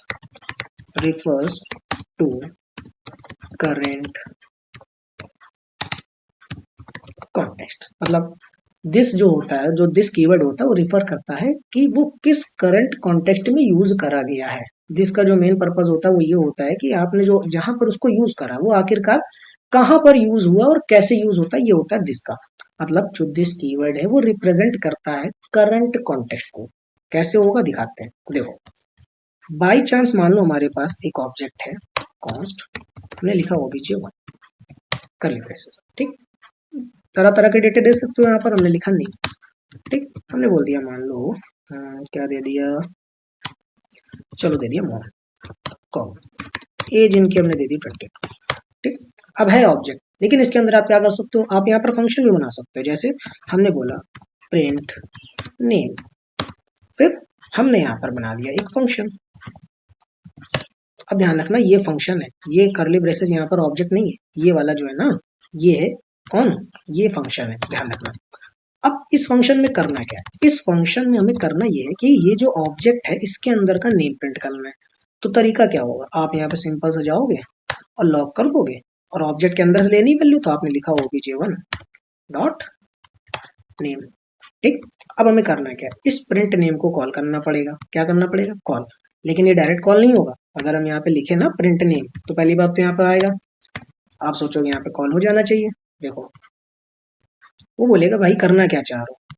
refers to current context. मतलब दिस जो होता है, जो दिस कीवर्ड होता है वो रिफर करता है कि वो किस करंट कॉन्टेक्स्ट में यूज करा गया है। दिस का जो मेन पर्पज होता है वो ये होता है कि आपने जो जहां पर उसको यूज करा वो आखिरकार कहां पर यूज हुआ और कैसे यूज होता है, ये होता है दिस का मतलब। जो दिस कीवर्ड है वो रिप्रेजेंट करता है करंट कॉन्टेक्स्ट को। कैसे होगा दिखाते हैं, देखो। बाई चांस मान लो हमारे पास एक ऑब्जेक्ट है कॉन्स्ट, हमने लिखा obj1 करली ब्रेसेस। ठीक, तरह तरह के डेटा दे सकते हो, यहाँ पर हमने लिखा नहीं। ठीक, हमने बोल दिया मान लो क्या दे दिया, चलो दे दिया मोहन कॉम, एज इनकी हमने दे दी 22। ठीक, अब है ऑब्जेक्ट, लेकिन इसके अंदर आप क्या कर सकते हो, आप यहाँ पर फंक्शन भी बना सकते हो। जैसे हमने बोला प्रिंट नेम, फिर हमने यहाँ पर बना दिया एक फंक्शन। अब ध्यान रखना ये फंक्शन है, ये करली ब्रेसेस यहाँ पर ऑब्जेक्ट नहीं है, ये वाला जो है ना ये है कौन, ये फंक्शन है, ध्यान रखना। अब इस फंक्शन में करना क्या है, इस फंक्शन में हमें करना ये है कि ये जो ऑब्जेक्ट है इसके अंदर का नेम प्रिंट करना है। तो तरीका क्या होगा, आप यहाँ पे सिंपल से जाओगे और लॉक कर दोगे और ऑब्जेक्ट के अंदर से लेनी वैल्यू, तो आपने लिखा obj1 डॉट नेम। ठीक, अब हमें करना क्या है, इस प्रिंट नेम को कॉल करना पड़ेगा। क्या करना पड़ेगा, कॉल। लेकिन ये डायरेक्ट कॉल नहीं होगा। अगर हम यहाँ पे लिखे ना प्रिंट नेम, तो पहली बात तो यहाँ पे आएगा, आप सोचोगे यहाँ पे कॉल हो जाना चाहिए। देखो वो बोलेगा भाई करना क्या चाह रहे हो,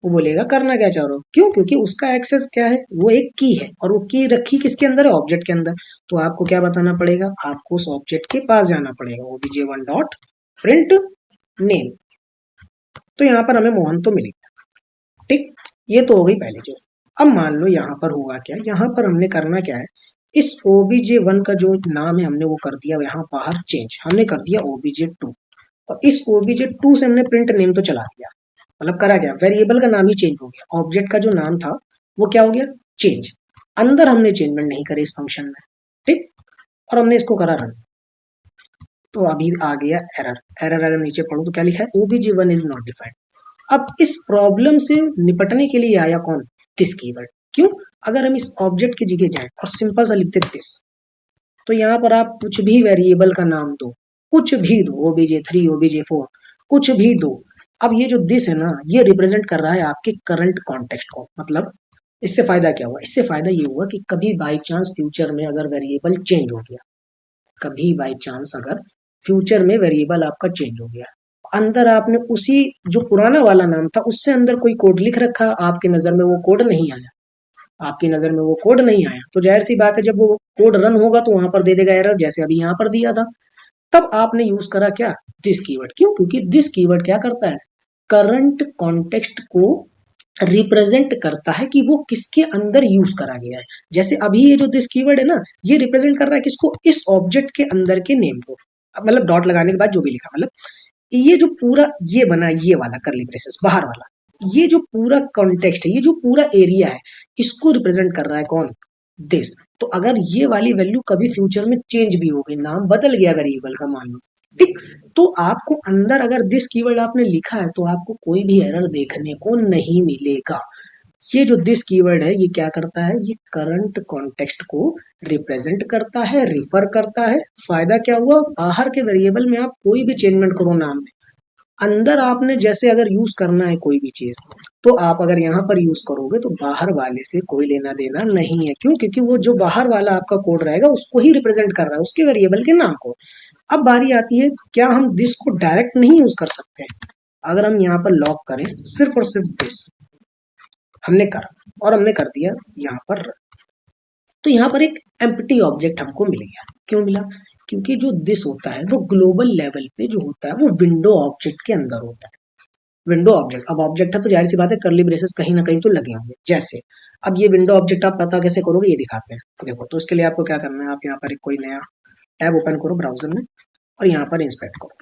वो बोलेगा करना क्या चाह रहे हो। क्यों? क्योंकि उसका एक्सेस क्या है, वो एक की है और वो की रखी किसके अंदर है, ऑब्जेक्ट के अंदर। तो आपको क्या बताना पड़ेगा, आपको उस ऑब्जेक्ट के पास जाना पड़ेगा, obj1 डॉट प्रिंट नेम। तो यहाँ पर हमें मोहन तो मिलेगा। ठीक, ये तो हो गई पहली चीज। अब मान लो यहाँ पर हुआ क्या, यहाँ पर हमने करना क्या है, इस obj1 का जो नाम है हमने वो कर दिया यहाँ बाहर चेंज, हमने कर दिया obj2 और इस obj2 से हमने प्रिंट नेम तो चला दिया। मतलब करा क्या, वेरिएबल का नाम ही चेंज हो गया, ऑब्जेक्ट का जो नाम था वो क्या हो गया, चेंज। अंदर हमने चेंजमेंट नहीं करी इस फंक्शन में, ठीक, और हमने इसको करा रन, तो अभी आ गया एरर। एरर अगर नीचे पढ़ो तो क्या लिखा है, obj1 इज नॉट डिफाइंड। अब इस प्रॉब्लम से निपटने के लिए आया कौन, दिस कीवर्ड। क्यों, अगर हम इस ऑब्जेक्ट की जगह जाएं और सिंपल सा लिखते दिस, तो यहाँ पर आप कुछ भी वेरिएबल का नाम दो, कुछ भी दो, obj3 obj4 कुछ भी दो। अब ये जो दिस है ना, ये रिप्रेजेंट कर रहा है आपके करंट कॉन्टेक्स्ट को। मतलब इससे फायदा क्या हुआ, इससे फायदा ये हुआ कि कभी बाई चांस फ्यूचर में अगर वेरिएबल चेंज हो गया, कभी बाई चांस अगर फ्यूचर में वेरिएबल आपका चेंज हो गया, अंदर आपने उसी जो पुराना वाला नाम था उससे अंदर कोई कोड लिख रखा, आपकी नजर में वो कोड नहीं आया, आपकी नजर में वो कोड नहीं आया, तो जाहिर सी बात है जब वो कोड रन होगा तो वहां पर दे देगा एरर, जैसे अभी यहाँ पर दिया था। तब आपने यूज करा क्या, दिस कीवर्ड। क्यों, क्योंकि दिस कीवर्ड क्या करता है, करंट कॉन्टेक्स्ट को रिप्रेजेंट करता है कि वो किसके अंदर यूज करा गया है। जैसे अभी ये जो दिस कीवर्ड है ना, ये रिप्रेजेंट कर रहा है किसको, इस ऑब्जेक्ट के अंदर के नेम को। मतलब डॉट लगाने के बाद जो भी लिखा, मतलब ये जो पूरा ये बना, ये वाला करली ब्रेसेस बाहर वाला, ये जो पूरा कॉन्टेक्स्ट है, ये जो पूरा एरिया है, इसको रिप्रेजेंट कर रहा है कौन, दिस। तो अगर ये वाली वैल्यू कभी फ्यूचर में चेंज भी हो गई, नाम बदल गया वेरिएबल का मान लो, ठीक, तो आपको अंदर अगर दिस कीवर्ड आपने लिखा है तो आपको कोई भी एरर देखने को नहीं मिलेगा। ये जो दिस कीवर्ड है ये क्या करता है, ये करंट कॉन्टेक्स्ट को रिप्रेजेंट करता है, रिफर करता है। फायदा क्या हुआ, बाहर के वेरिएबल में आप कोई भी चेंजमेंट करो नाम में, अंदर आपने जैसे अगर यूज करना है कोई भी चीज, तो आप अगर यहाँ पर यूज करोगे तो बाहर वाले से कोई लेना देना नहीं है। क्यों, क्योंकि वो जो बाहर वाला आपका कोड रहेगा उसको ही रिप्रेजेंट कर रहा है, उसके वेरिएबल के नाम को। अब बारी आती है, क्या हम दिस को डायरेक्ट नहीं यूज कर सकते हैं। अगर हम यहाँ पर लॉक करें सिर्फ और सिर्फ दिस, हमने करा और हमने कर दिया यहाँ पर, तो यहाँ पर एक एम्प्टी ऑब्जेक्ट हमको मिल गया। क्यों मिला, क्योंकि जो दिस होता है वो ग्लोबल लेवल पे जो होता है वो विंडो ऑब्जेक्ट के अंदर होता है। विंडो ऑब्जेक्ट, अब ऑब्जेक्ट है तो जाहिर सी बात है करली ब्रेसेस कहीं ना कहीं तो लगे होंगे। जैसे अब ये विंडो ऑब्जेक्ट आप पता कैसे करोगे, ये दिखाते हैं। तो देखो, तो इसके लिए आपको क्या करना है, आप यहाँ पर एक कोई नया टैब ओपन करो ब्राउजर में और यहाँ पर इंस्पेक्ट करो।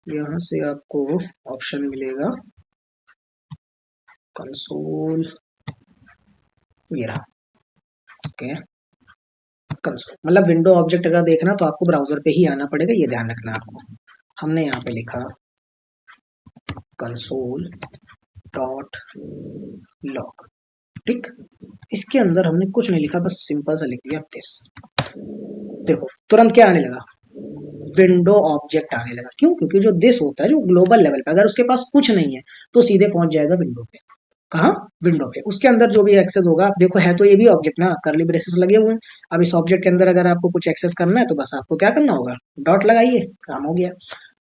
यहाँ से आपको ऑप्शन मिलेगा कंसोल, ये रहा, ओके, कंसोल। मतलब विंडो ऑब्जेक्ट अगर देखना तो आपको ब्राउजर पे ही आना पड़ेगा, ये ध्यान रखना आपको। हमने यहाँ पे लिखा कंसोल डॉट लॉग, ठीक, इसके अंदर हमने कुछ नहीं लिखा, बस सिंपल सा लिख दिया दिस। देखो तुरंत क्या आने लगा, विंडो ऑब्जेक्ट आने लगा। क्यों, क्योंकि जो दिस होता है जो ग्लोबल लेवल पे, अगर उसके पास कुछ नहीं है तो सीधे पहुंच जाएगा विंडो पे। कहाँ, विंडो पे, उसके अंदर जो भी एक्सेस होगा। आप देखो है तो ये भी ऑब्जेक्ट ना, करली ब्रेसेस लगे हुए हैं। अब इस ऑब्जेक्ट के अंदर अगर आपको कुछ एक्सेस करना है तो बस आपको क्या करना होगा, डॉट लगाइए, काम हो गया।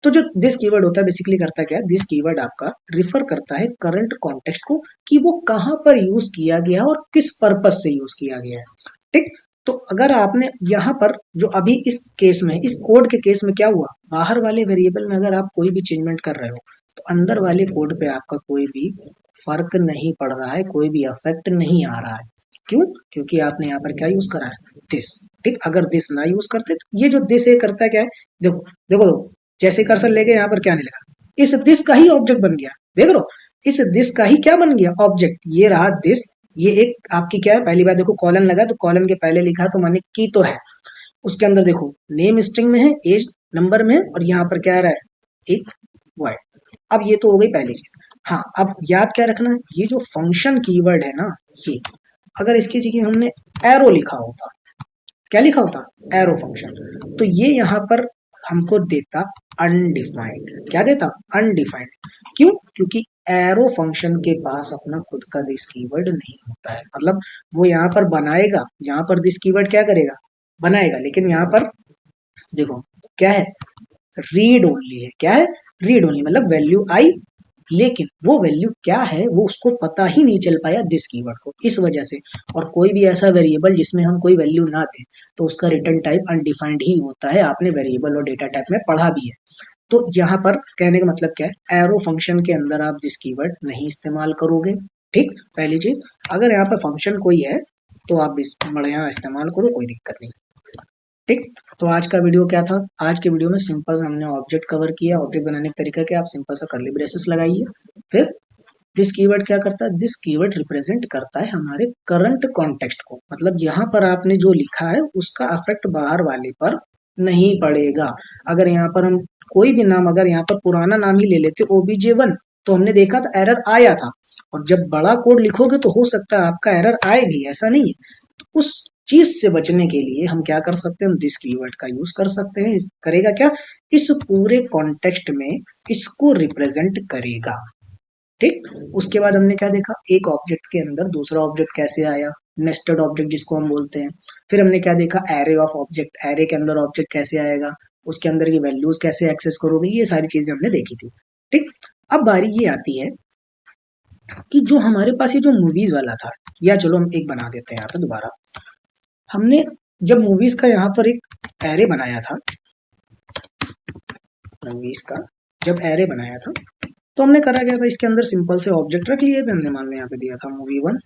तो जो दिस कीवर्ड होता है बेसिकली करता क्या है, दिस कीवर्ड आपका रिफर करता है करंट कॉन्टेक्स्ट को कि वो कहाँ पर यूज किया गया और किस पर्पज से यूज किया गया है, ठीक। तो अगर आपने यहाँ पर जो अभी इस केस में, इस कोड के केस में क्या हुआ, बाहर वाले वेरिएबल में अगर आप कोई भी चेंजमेंट कर रहे हो तो अंदर वाले कोड पे आपका कोई भी फर्क नहीं पड़ रहा है, कोई भी इफेक्ट नहीं आ रहा है। क्यों, क्योंकि आपने यहाँ पर क्या यूज करा है, दिस, ठीक। अगर दिस ना यूज करते तो ये जो दिस ये करता है क्या है, देखो देखो देखो, जैसे कर्सर लेके यहाँ पर क्या आने लगा, इस दिस का ही ऑब्जेक्ट बन गया। देख लो, इस दिस का ही क्या बन गया, ऑब्जेक्ट। ये रहा दिस, ये एक आपकी क्या है, पहली बार देखो कॉलन लगा तो कॉलन के पहले लिखा तो माने की तो है, उसके अंदर देखो नेम स्ट्रिंग में है, एज नंबर में है, और यहाँ पर क्या आ रहा है, एक वर्ड। अब ये तो हो गई पहली चीज। हाँ, अब याद क्या रखना है, ये जो फंक्शन कीवर्ड है ना, ये अगर इसकी जगह हमने एरो लिखा होता, क्या लिखा होता, एरो फंक्शन, तो ये यहाँ पर हमको देता अनडिफाइंड। क्या देता, अनडिफाइंड। क्यों, क्योंकि एरो फंक्शन के पास अपना खुद का दिस कीवर्ड नहीं होता है। मतलब वो यहाँ पर बनाएगा, यहाँ पर दिस कीवर्ड क्या करेगा, बनाएगा, लेकिन यहाँ पर देखो क्या है, रीड ओनली है। क्या है, रीड ओनली, मतलब वैल्यू आई, लेकिन वो वैल्यू क्या है वो उसको पता ही नहीं चल पाया दिस कीवर्ड को, इस वजह से। और कोई भी ऐसा वेरिएबल जिसमें हम कोई वैल्यू ना दें तो उसका रिटर्न टाइप अनडिफाइंड ही होता है, आपने वेरिएबल और डेटा टाइप में पढ़ा भी है। तो यहाँ पर कहने का मतलब क्या है, एरो फंक्शन के अंदर आप दिस कीवर्ड नहीं इस्तेमाल करोगे, ठीक। पहली चीज, अगर यहाँ पर फंक्शन कोई है तो आप बढ़िया इस्तेमाल करो, कोई दिक्कत नहीं। ठीक। तो आज का वीडियो क्या था, आज के वीडियो में सिंपल सा हमने ऑब्जेक्ट कवर किया। ऑब्जेक्ट बनाने का तरीका क्या, आप सिंपल सा कर्ली ब्रेसेस लगाइए। फिर दिस कीवर्ड क्या करता है, दिस कीवर्ड रिप्रेजेंट करता है हमारे करंट कॉन्टेक्स्ट को, मतलब यहाँ पर आपने जो लिखा है उसका अफेक्ट बाहर वाले पर नहीं पड़ेगा। अगर यहाँ पर हम कोई भी नाम, अगर यहाँ पर पुराना नाम ही ले लेते OBJ1, तो हमने देखा था एरर आया था। और जब बड़ा कोड लिखोगे तो हो सकता है आपका एरर आए भी, ऐसा नहीं है। तो उस चीज से बचने के लिए हम क्या कर सकते हैं, हम दिस कीवर्ड का यूज कर सकते हैं। करेगा क्या, इस पूरे कॉन्टेक्स्ट में इसको रिप्रेजेंट करेगा। ठीक। उसके बाद हमने क्या देखा, एक ऑब्जेक्ट के अंदर दूसरा ऑब्जेक्ट कैसे आया, नेस्टेड ऑब्जेक्ट जिसको हम बोलते हैं। फिर हमने क्या देखा, एरे ऑफ ऑब्जेक्ट, एरे के अंदर ऑब्जेक्ट कैसे आएगा, उसके अंदर की वैल्यूज कैसे एक्सेस करोगे, ये सारी चीजें हमने देखी थी। ठीक। अब बारी ये आती है कि जो हमारे पास ये जो मूवीज वाला था, या चलो हम एक बना देते हैं यहाँ पे दोबारा। हमने जब मूवीज का यहाँ पर एक एरे बनाया था, मूवीज का जब एरे बनाया था, तो हमने करा क्या था, इसके अंदर सिंपल से ऑब्जेक्ट रख लिए थे हमने। मान लो यहाँ पे दिया था मूवी 1,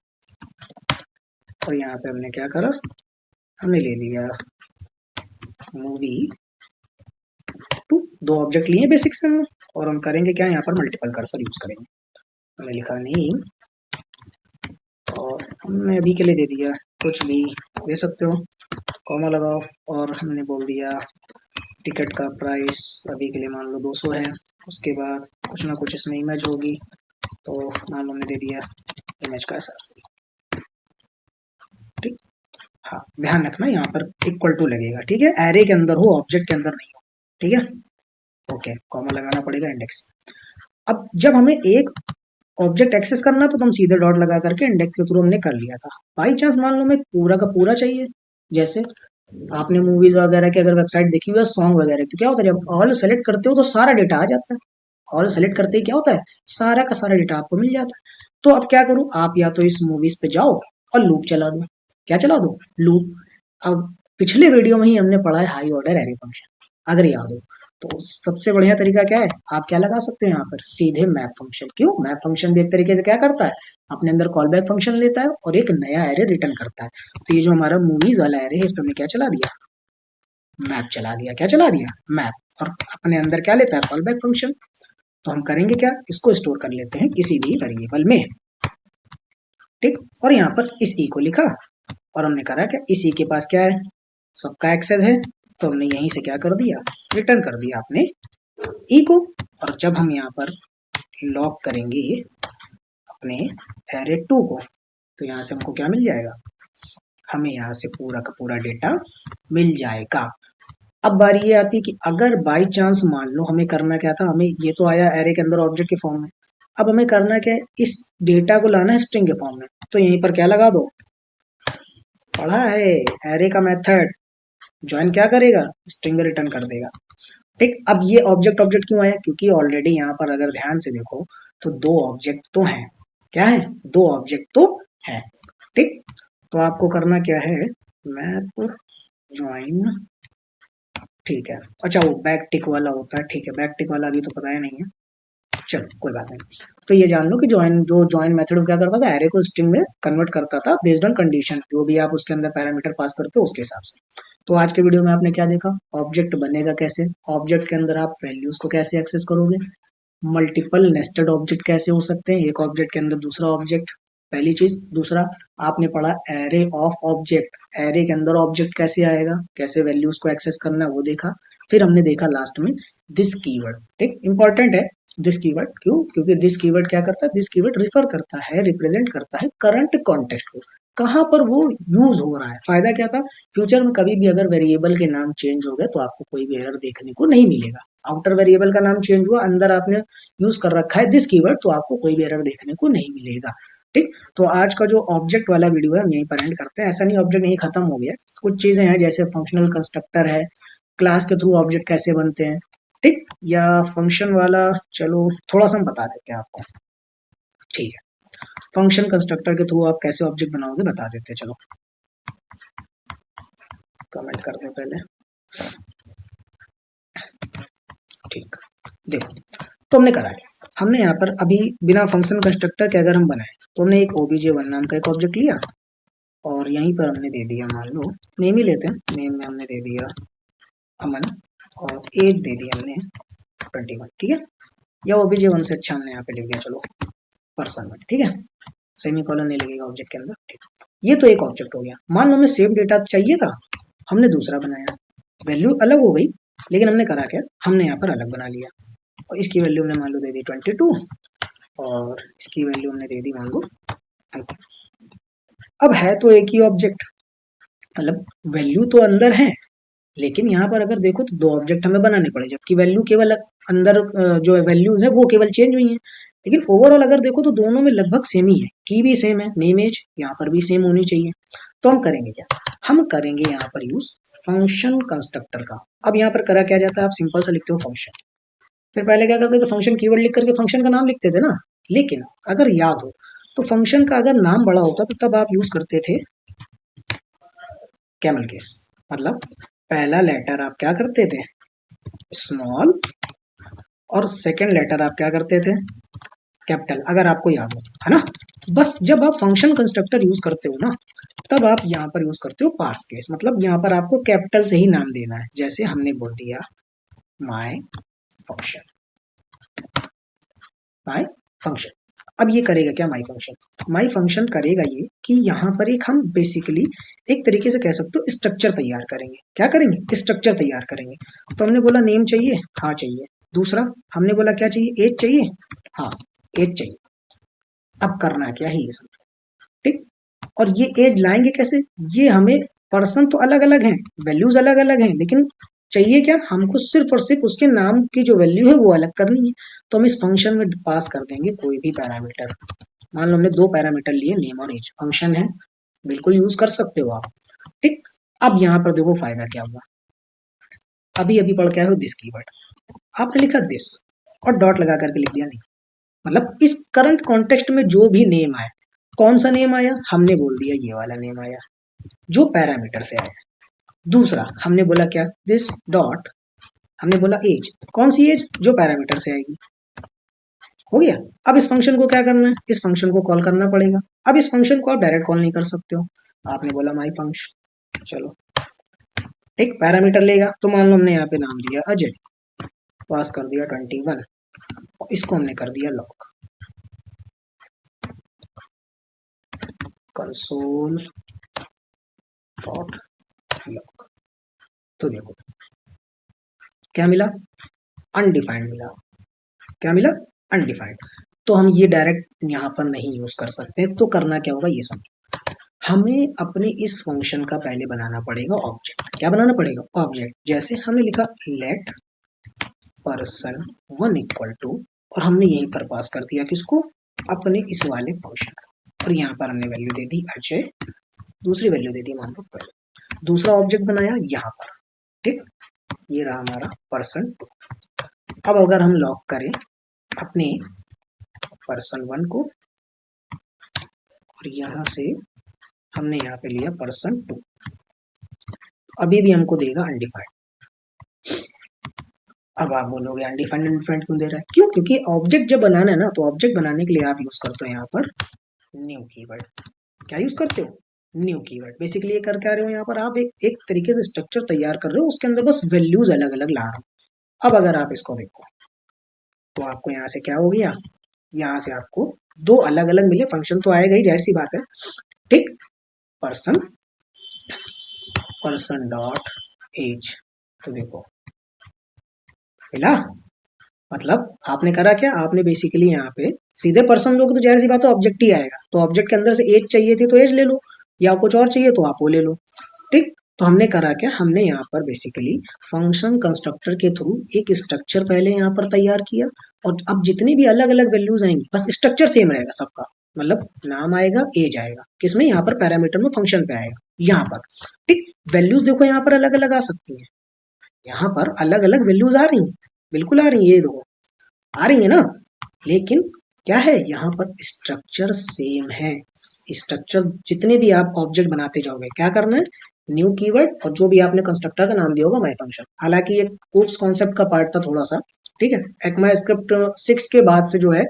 और यहाँ पे हमने क्या करा, हमने ले लिया मूवी 2, दो ऑब्जेक्ट लिए बेसिक से हमने। और हम करेंगे क्या, यहाँ पर मल्टीपल कर्सर यूज करेंगे। हमने लिखा नेम, और हमने अभी के लिए दे दिया कुछ भी दे सकते हो, कॉमा लगाओ, और हमने बोल दिया टिकट का प्राइस अभी के लिए मान लो 200 है। उसके बाद कुछ ना कुछ इसमें इमेज होगी, तो मान लो हमने दे दिया इमेज का SRC। ठीक। हाँ, ध्यान रखना यहाँ पर इक्वल टू लगेगा, ठीक है, एरे के अंदर हो, ऑब्जेक्ट के अंदर नहीं हो। ठीक है, ओके, कॉमा लगाना पड़ेगा, इंडेक्स। अब जब हमें एक ऑब्जेक्ट एक्सेस करना तो हम सीधे डॉट लगा करके इंडेक्स के थ्रू हमने कर लिया था। बाई चांस मान लो हमें पूरा का पूरा चाहिए, जैसे आपने मूवीज वगैरह की अगर वेबसाइट देखी हुई है, सॉन्ग वगैरह, तो क्या होता है, जब ऑल सेलेक्ट करते हो तो सारा डेटा आ जाता है। ऑल सेलेक्ट करते ही क्या होता है, सारा का सारा डेटा आपको मिल जाता है। तो अब क्या करूं, आप या तो इस मूवीज पे जाओ और लूप चला दो। क्या चला दो, लूप। अब पिछले वीडियो में ही हमने पढ़ा है हाई ऑर्डर एरे फंक्शन, अगर याद हो तो सबसे बढ़िया तरीका क्या है, आप क्या लगा सकते हो यहाँ पर, सीधे मैप फंक्शन। क्यों, मैप फंक्शन भी एक तरीके से क्या करता है, अपने अंदर कॉल बैक फंक्शन लेता है और एक नया एरे रिटर्न करता है। तो ये जो हमारा मूवीज वाला एरे है, इस पर हमने क्या चला दिया, मैप चला दिया। क्या चला दिया, मैप। और अपने अंदर क्या लेता है, कॉल बैक फंक्शन। तो हम करेंगे क्या, इसको स्टोर कर लेते हैं किसी भी वेरिएबल में। ठीक। और यहाँ पर इस ई को लिखा, और हमने करा क्या, इस ई के पास क्या है, सबका एक्सेस है, तो हमने यहीं से क्या कर दिया, रिटर्न कर दिया अपने ई को। और जब हम यहाँ पर लॉक करेंगे अपने array2 को, तो यहाँ से हमको क्या मिल जाएगा, हमें यहाँ से पूरा का पूरा डेटा मिल जाएगा। अब बारी ये आती है कि अगर बाई चांस मान लो हमें करना क्या था, हमें ये तो आया एरे के अंदर ऑब्जेक्ट के फॉर्म में, अब हमें करना क्या है, इस डेटा को लाना है स्ट्रिंग के फॉर्म में। तो यहीं पर क्या लगा दो, पढ़ा है एरे का मेथड, ज्वाइन क्या करेगा, स्ट्रिंग में रिटर्न कर देगा। ठीक। अब ये ऑब्जेक्ट ऑब्जेक्ट क्यों आया, क्योंकि ऑलरेडी यहाँ पर अगर ध्यान से देखो तो दो ऑब्जेक्ट तो हैं। क्या है, दो ऑब्जेक्ट तो है। ठीक। तो आपको करना क्या है, मैप ज्वाइन, ठीक है, अच्छा वो बैक टिक वाला होता है, ठीक है, बैक टिक वाला अभी तो पता है नहीं है, चलो कोई बात नहीं। तो ये जान लो कि ज्वाइन मेथड क्या करता था, एरे को स्ट्रिंग में कन्वर्ट करता था बेस्ड ऑन कंडीशन, जो भी आप उसके अंदर पैरामीटर पास करते हो उसके हिसाब से। तो आज के वीडियो में आपने क्या देखा, ऑब्जेक्ट बनेगा कैसे, ऑब्जेक्ट के अंदर आप वैल्यूज को कैसे एक्सेस करोगे, मल्टीपल नेस्टेड ऑब्जेक्ट कैसे हो सकते हैं, एक ऑब्जेक्ट के अंदर दूसरा ऑब्जेक्ट, पहली चीज। दूसरा, आपने पढ़ा एरे ऑफ ऑब्जेक्ट, एरे के अंदर ऑब्जेक्ट कैसे आएगा, कैसे वैल्यूज को एक्सेस करना है वो देखा। फिर हमने देखा लास्ट में दिस कीवर्ड। ठीक, इंपॉर्टेंट है दिस कीवर्ड, क्यों, क्योंकि दिस कीवर्ड क्या करता है, दिस कीवर्ड रिफर करता है, रिप्रेजेंट करता है करंट कॉन्टेक्स्ट को, कहाँ पर वो यूज हो रहा है। फायदा क्या था, फ्यूचर में कभी भी अगर वेरिएबल के नाम चेंज हो गए तो आपको कोई भी एरर देखने को नहीं मिलेगा। आउटर वेरिएबल का नाम चेंज हुआ, अंदर आपने यूज कर रखा है दिस कीवर्ड, तो आपको कोई भी एरर देखने को नहीं मिलेगा। ठीक। तो आज का जो ऑब्जेक्ट वाला वीडियो है हम यहीं पर एंड करते हैं। ऐसा नहीं ऑब्जेक्ट यहीं खत्म हो गया, कुछ चीजें हैं जैसे फंक्शनल कंस्ट्रक्टर है, क्लास के थ्रू ऑब्जेक्ट कैसे बनते हैं, ठीक, या फंक्शन वाला, चलो थोड़ा सा हम बता देते हैं आपको। ठीक है, फंक्शन कंस्ट्रक्टर के थ्रू आप कैसे ऑब्जेक्ट बनाओगे बता देते हैं, चलो कमेंट कर दो पहले। ठीक, देखो, तो हमने करा क्या, हमने यहाँ पर अभी बिना फंक्शन कंस्ट्रक्टर के अगर हम बनाए तो हमने एक OBJ1 नाम का एक ऑब्जेक्ट लिया, और यहीं पर हमने दे दिया, मान लो नेम ही लेते हैं, नेम में हमने दे दिया अमन और एज दे दिया हमने 21, ठीक है। या OBJ1 से अच्छा हमने यहाँ पे लिख दिया चलो पर्सन 1, ठीक है। सेमीकोलन नहीं लगेगा ऑब्जेक्ट के अंदर, ठीक। ये तो एक ऑब्जेक्ट हो गया। मान लो हमें सेम डेटा चाहिए था, हमने दूसरा बनाया, वैल्यू अलग हो गई, लेकिन हमने करा क्या, हमने यहाँ पर अलग बना लिया और इसकी वैल्यू हमने मान लो दे दी 22 और इसकी वैल्यू हमने दे दी मान लो। अब है तो एक ही ऑब्जेक्ट, मतलब वैल्यू तो अंदर है, लेकिन यहाँ पर अगर देखो तो दो ऑब्जेक्ट हमें बनाने पड़े, जबकि वैल्यू केवल अंदर जो वैल्यूज है वो केवल चेंज हुई है। लेकिन ओवरऑल अगर देखो तो दोनों में लगभग सेम ही है, की भी सेम है, नेम एज यहाँ पर भी सेम होनी चाहिए। तो हम करेंगे क्या, हम करेंगे यहाँ पर यूज फंक्शन कंस्ट्रक्टर का। अब यहाँ पर करा क्या जाता है, आप सिंपल सा लिखते हो फंक्शन, फिर पहले क्या करते थे, फंक्शन कीवर्ड लिख करके फंक्शन का नाम लिखते थे ना। लेकिन अगर याद हो तो फंक्शन का अगर नाम बड़ा होता तो तब आप यूज करते थे कैमल केस, मतलब पहला लेटर आप क्या करते थे, स्मॉल, और सेकंड लेटर आप क्या करते थे, कैपिटल, अगर आपको याद हो, है ना। बस जब आप फंक्शन कंस्ट्रक्टर यूज करते हो ना, तब आप यहाँ पर यूज करते हो पार्स केस, मतलब यहाँ पर आपको कैपिटल से ही नाम देना है। जैसे हमने बोल दिया माय फंक्शन, माय फंक्शन। अब ये करेगा क्या, माई फंक्शन करेगा ये कि यहाँ पर एक हम बेसिकली एक तरीके से कह सकते हो स्ट्रक्चर तैयार करेंगे। क्या करेंगे, स्ट्रक्चर तैयार करेंगे। तो हमने बोला नेम चाहिए, हाँ चाहिए। दूसरा हमने बोला क्या चाहिए, एज चाहिए, हाँ एज चाहिए। अब करना क्या है ये सब, ठीक। और ये एज लाएंगे कैसे, ये हमें पर्सन तो अलग अलग हैं, वैल्यूज अलग अलग हैं, लेकिन चाहिए क्या, हमको सिर्फ और सिर्फ उसके नाम की जो वैल्यू है वो अलग करनी है। तो हम इस फंक्शन में पास कर देंगे कोई भी पैरामीटर। मान लो हमने दो पैरामीटर लिए, नेम और एज, फंक्शन है, बिल्कुल यूज कर सकते हो आप, ठीक। अब यहाँ पर देखो फायदा क्या हुआ, अभी अभी पढ़ के आए हो दिस कीवर्ड, आपने लिखा दिस और डॉट लगा करके लिख दिया नहीं, मतलब इस करंट कॉन्टेक्स्ट में जो भी नेम आया, कौन सा नेम आया, हमने बोल दिया ये वाला नेम आया जो पैरामीटर से आया। दूसरा हमने बोला क्या, दिस डॉट, हमने बोला एज, कौन सी एज, जो पैरामीटर से आएगी। हो गया। अब इस फंक्शन को क्या करना है, इस फंक्शन को कॉल करना पड़ेगा। अब इस फंक्शन को आप डायरेक्ट कॉल नहीं कर सकते हो, आपने बोला माई फंक्शन, चलो एक पैरामीटर लेगा, तो मान लो हमने यहाँ पे नाम दिया अजय, पास कर दिया 21 और इसको हमने कर दिया लॉग, कंसोल डॉट लॉग। तो देखो क्या मिला, अनडिफाइंड मिला। क्या मिला, अनडिफाइंड। तो हम ये डायरेक्ट यहाँ पर नहीं यूज कर सकते, तो करना क्या होगा ये समझो, हमें अपने इस फंक्शन का पहले बनाना पड़ेगा ऑब्जेक्ट। क्या बनाना पड़ेगा, ऑब्जेक्ट। जैसे हमने लिखा लेट पर्सन 1 इक्वल टू, और हमने यहीं पर पास कर दिया किसको, अपने इस वाले फंक्शन, और यहाँ पर हमने वैल्यू दे दी अजय, दूसरी वैल्यू दे दी मान लो 12, दूसरा ऑब्जेक्ट बनाया यहाँ पर, ठीक। ये रहा हमारा पर्सन 2। अब अगर हम लॉक करें अपने पर्सन 1 को, और यहाँ से हमने यहाँ पे लिया पर्सन 2, अभी भी हमको देगा अनडिफाइंड। अब आप बोलोगे अनडिफाइंड अनडिफाइंड क्यों दे रहा है, क्यों, क्योंकि ऑब्जेक्ट जब बनाना है ना, तो ऑब्जेक्ट बनाने के लिए आप यूज करते हो यहाँ पर न्यू कीवर्ड। क्या यूज करते हो, न्यू कीवर्ड। बेसिकली ये कर क्या रहे हो, यहाँ पर आप एक तरीके से स्ट्रक्चर तैयार कर रहे हो, उसके अंदर बस वैल्यूज अलग अलग ला रहे हो। अब अगर आप इसको देखो तो आपको यहाँ से क्या हो गया, यहाँ से आपको दो अलग अलग मिले, फंक्शन तो आएगा ही, जाहिर सी बात है, ठीक। पर्सन, पर्सन डॉट एज, तो देखो मिला। मतलब आपने करा क्या, आपने बेसिकली यहाँ पे सीधे पर्सन लोग तो जाहिर सी बात है ऑब्जेक्ट ही आएगा, तो ऑब्जेक्ट के अंदर से एज चाहिए थी तो एज ले लो, या कुछ और चाहिए तो आप वो ले लो, ठीक। तो हमने करा क्या, हमने यहाँ पर बेसिकली फंक्शन कंस्ट्रक्टर के थ्रू एक स्ट्रक्चर पहले यहाँ पर तैयार किया, और अब जितनी भी अलग अलग वैल्यूज आएंगी बस स्ट्रक्चर सेम रहेगा सबका, मतलब नाम आएगा एज आएगा, किसमें, यहाँ पर पैरामीटर में फंक्शन पे आएगा यहाँ पर, ठीक। वैल्यूज देखो यहाँ पर अलग अलग आ सकती है, यहाँ पर अलग अलग वैल्यूज आ रही हैं, बिल्कुल आ रही है, ये देखो आ रही है ना, लेकिन क्या है, यहाँ पर स्ट्रक्चर सेम है। स्ट्रक्चर जितने भी आप ऑब्जेक्ट बनाते जाओगे, क्या करना है, न्यू कीवर्ड, और जो भी आपने कंस्ट्रक्टर का नाम दिया होगा माई फंक्शन। हालांकि ये ओप्स कॉन्सेप्ट का पार्ट था थोड़ा सा, ठीक है। ECMAScript 6 के बाद से जो है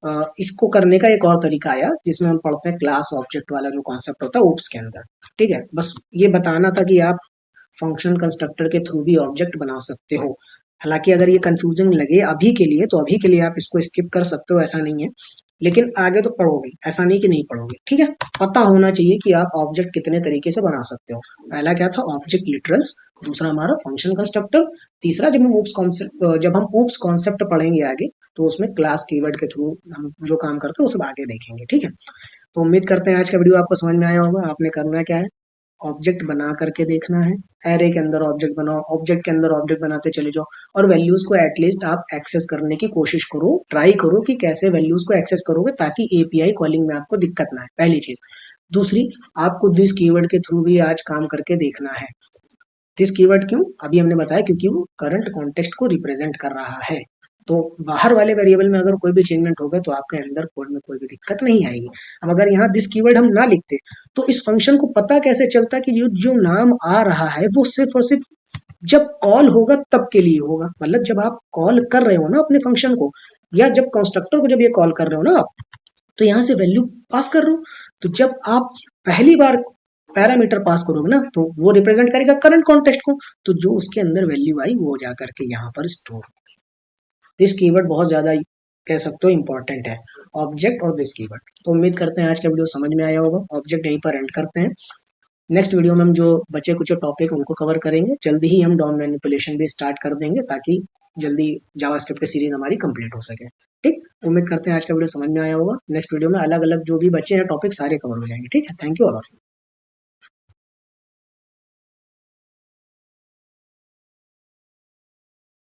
इसको करने का एक और तरीका आया जिसमें हम पढ़ते हैं क्लास ऑब्जेक्ट वाला जो कॉन्सेप्ट होता है ओप्स के अंदर। ठीक है, बस ये बताना था कि आप फंक्शन कंस्ट्रक्टर के थ्रू भी ऑब्जेक्ट बना सकते हो। हालांकि अगर ये कंफ्यूजिंग लगे अभी के लिए तो अभी के लिए आप इसको स्किप कर सकते हो, ऐसा नहीं है, लेकिन आगे तो पढ़ोगे, ऐसा नहीं कि नहीं पढ़ोगे। ठीक है, पता होना चाहिए कि आप ऑब्जेक्ट कितने तरीके से बना सकते हो। पहला क्या था, ऑब्जेक्ट लिटरल्स, दूसरा हमारा फंक्शन कंस्ट्रक्टर, तीसरा जब हम ओप्स कॉन्सेप्ट पढ़ेंगे आगे तो उसमें क्लास कीवर्ड के थ्रू हम जो काम करते हैं वो सब आगे देखेंगे। ठीक है, तो उम्मीद करते हैं आज का वीडियो आपको समझ में आया होगा। आपने करना क्या है, ऑब्जेक्ट बना करके देखना है, एरे के अंदर ऑब्जेक्ट बनाओ, ऑब्जेक्ट के अंदर ऑब्जेक्ट बनाते चले जाओ और वैल्यूज को एटलीस्ट आप एक्सेस करने की कोशिश करो, ट्राई करो कि कैसे वैल्यूज को एक्सेस करोगे ताकि एपीआई कॉलिंग में आपको दिक्कत ना आए, पहली चीज। दूसरी, आपको दिस कीवर्ड के थ्रू भी आज काम करके देखना है। दिस कीवर्ड क्यों, अभी हमने बताया क्योंकि वो करंट कॉन्टेक्स्ट को रिप्रेजेंट कर रहा है। तो बाहर वाले वेरिएबल में अगर कोई भी चेंजमेंट होगा तो आपके अंदर कोड में कोई भी दिक्कत नहीं आएगी। अब अगर यहाँ दिस कीवर्ड हम ना लिखते तो इस फंक्शन को पता कैसे चलता कि जो जो नाम आ रहा है वो सिर्फ और सिर्फ जब कॉल होगा तब के लिए होगा। मतलब जब आप कॉल कर रहे हो ना अपने फंक्शन को, या जब कंस्ट्रक्टर को जब ये कॉल कर रहे हो ना आप, तो यहाँ से वैल्यू पास कर रहे हो। तो जब आप पहली बार पैरामीटर पास करोगे ना तो वो रिप्रेजेंट करेगा करंट कॉन्टेक्स्ट को, तो जो उसके अंदर वैल्यू आई वो जा करके यहाँ पर स्टोर। दिस कीवर्ड बहुत ज्यादा कह सकते हो इंपॉर्टेंट है, ऑब्जेक्ट और दिस कीवर्ड। तो उम्मीद करते हैं आज का वीडियो समझ में आया होगा। ऑब्जेक्ट यहीं पर एंड करते हैं। नेक्स्ट वीडियो में हम जो बचे कुछ टॉपिक उनको कवर करेंगे। जल्दी ही हम डॉम मैनिपुलेशन भी स्टार्ट कर देंगे ताकि जल्दी जावास्क्रिप्ट की सीरीज हमारी कंप्लीट हो सके। ठीक, उम्मीद करते हैं आज का वीडियो समझ में आया होगा। नेक्स्ट वीडियो में अलग अलग जो भी बचे हैं टॉपिक सारे कवर हो जाएंगे। ठीक है, thank you all of you.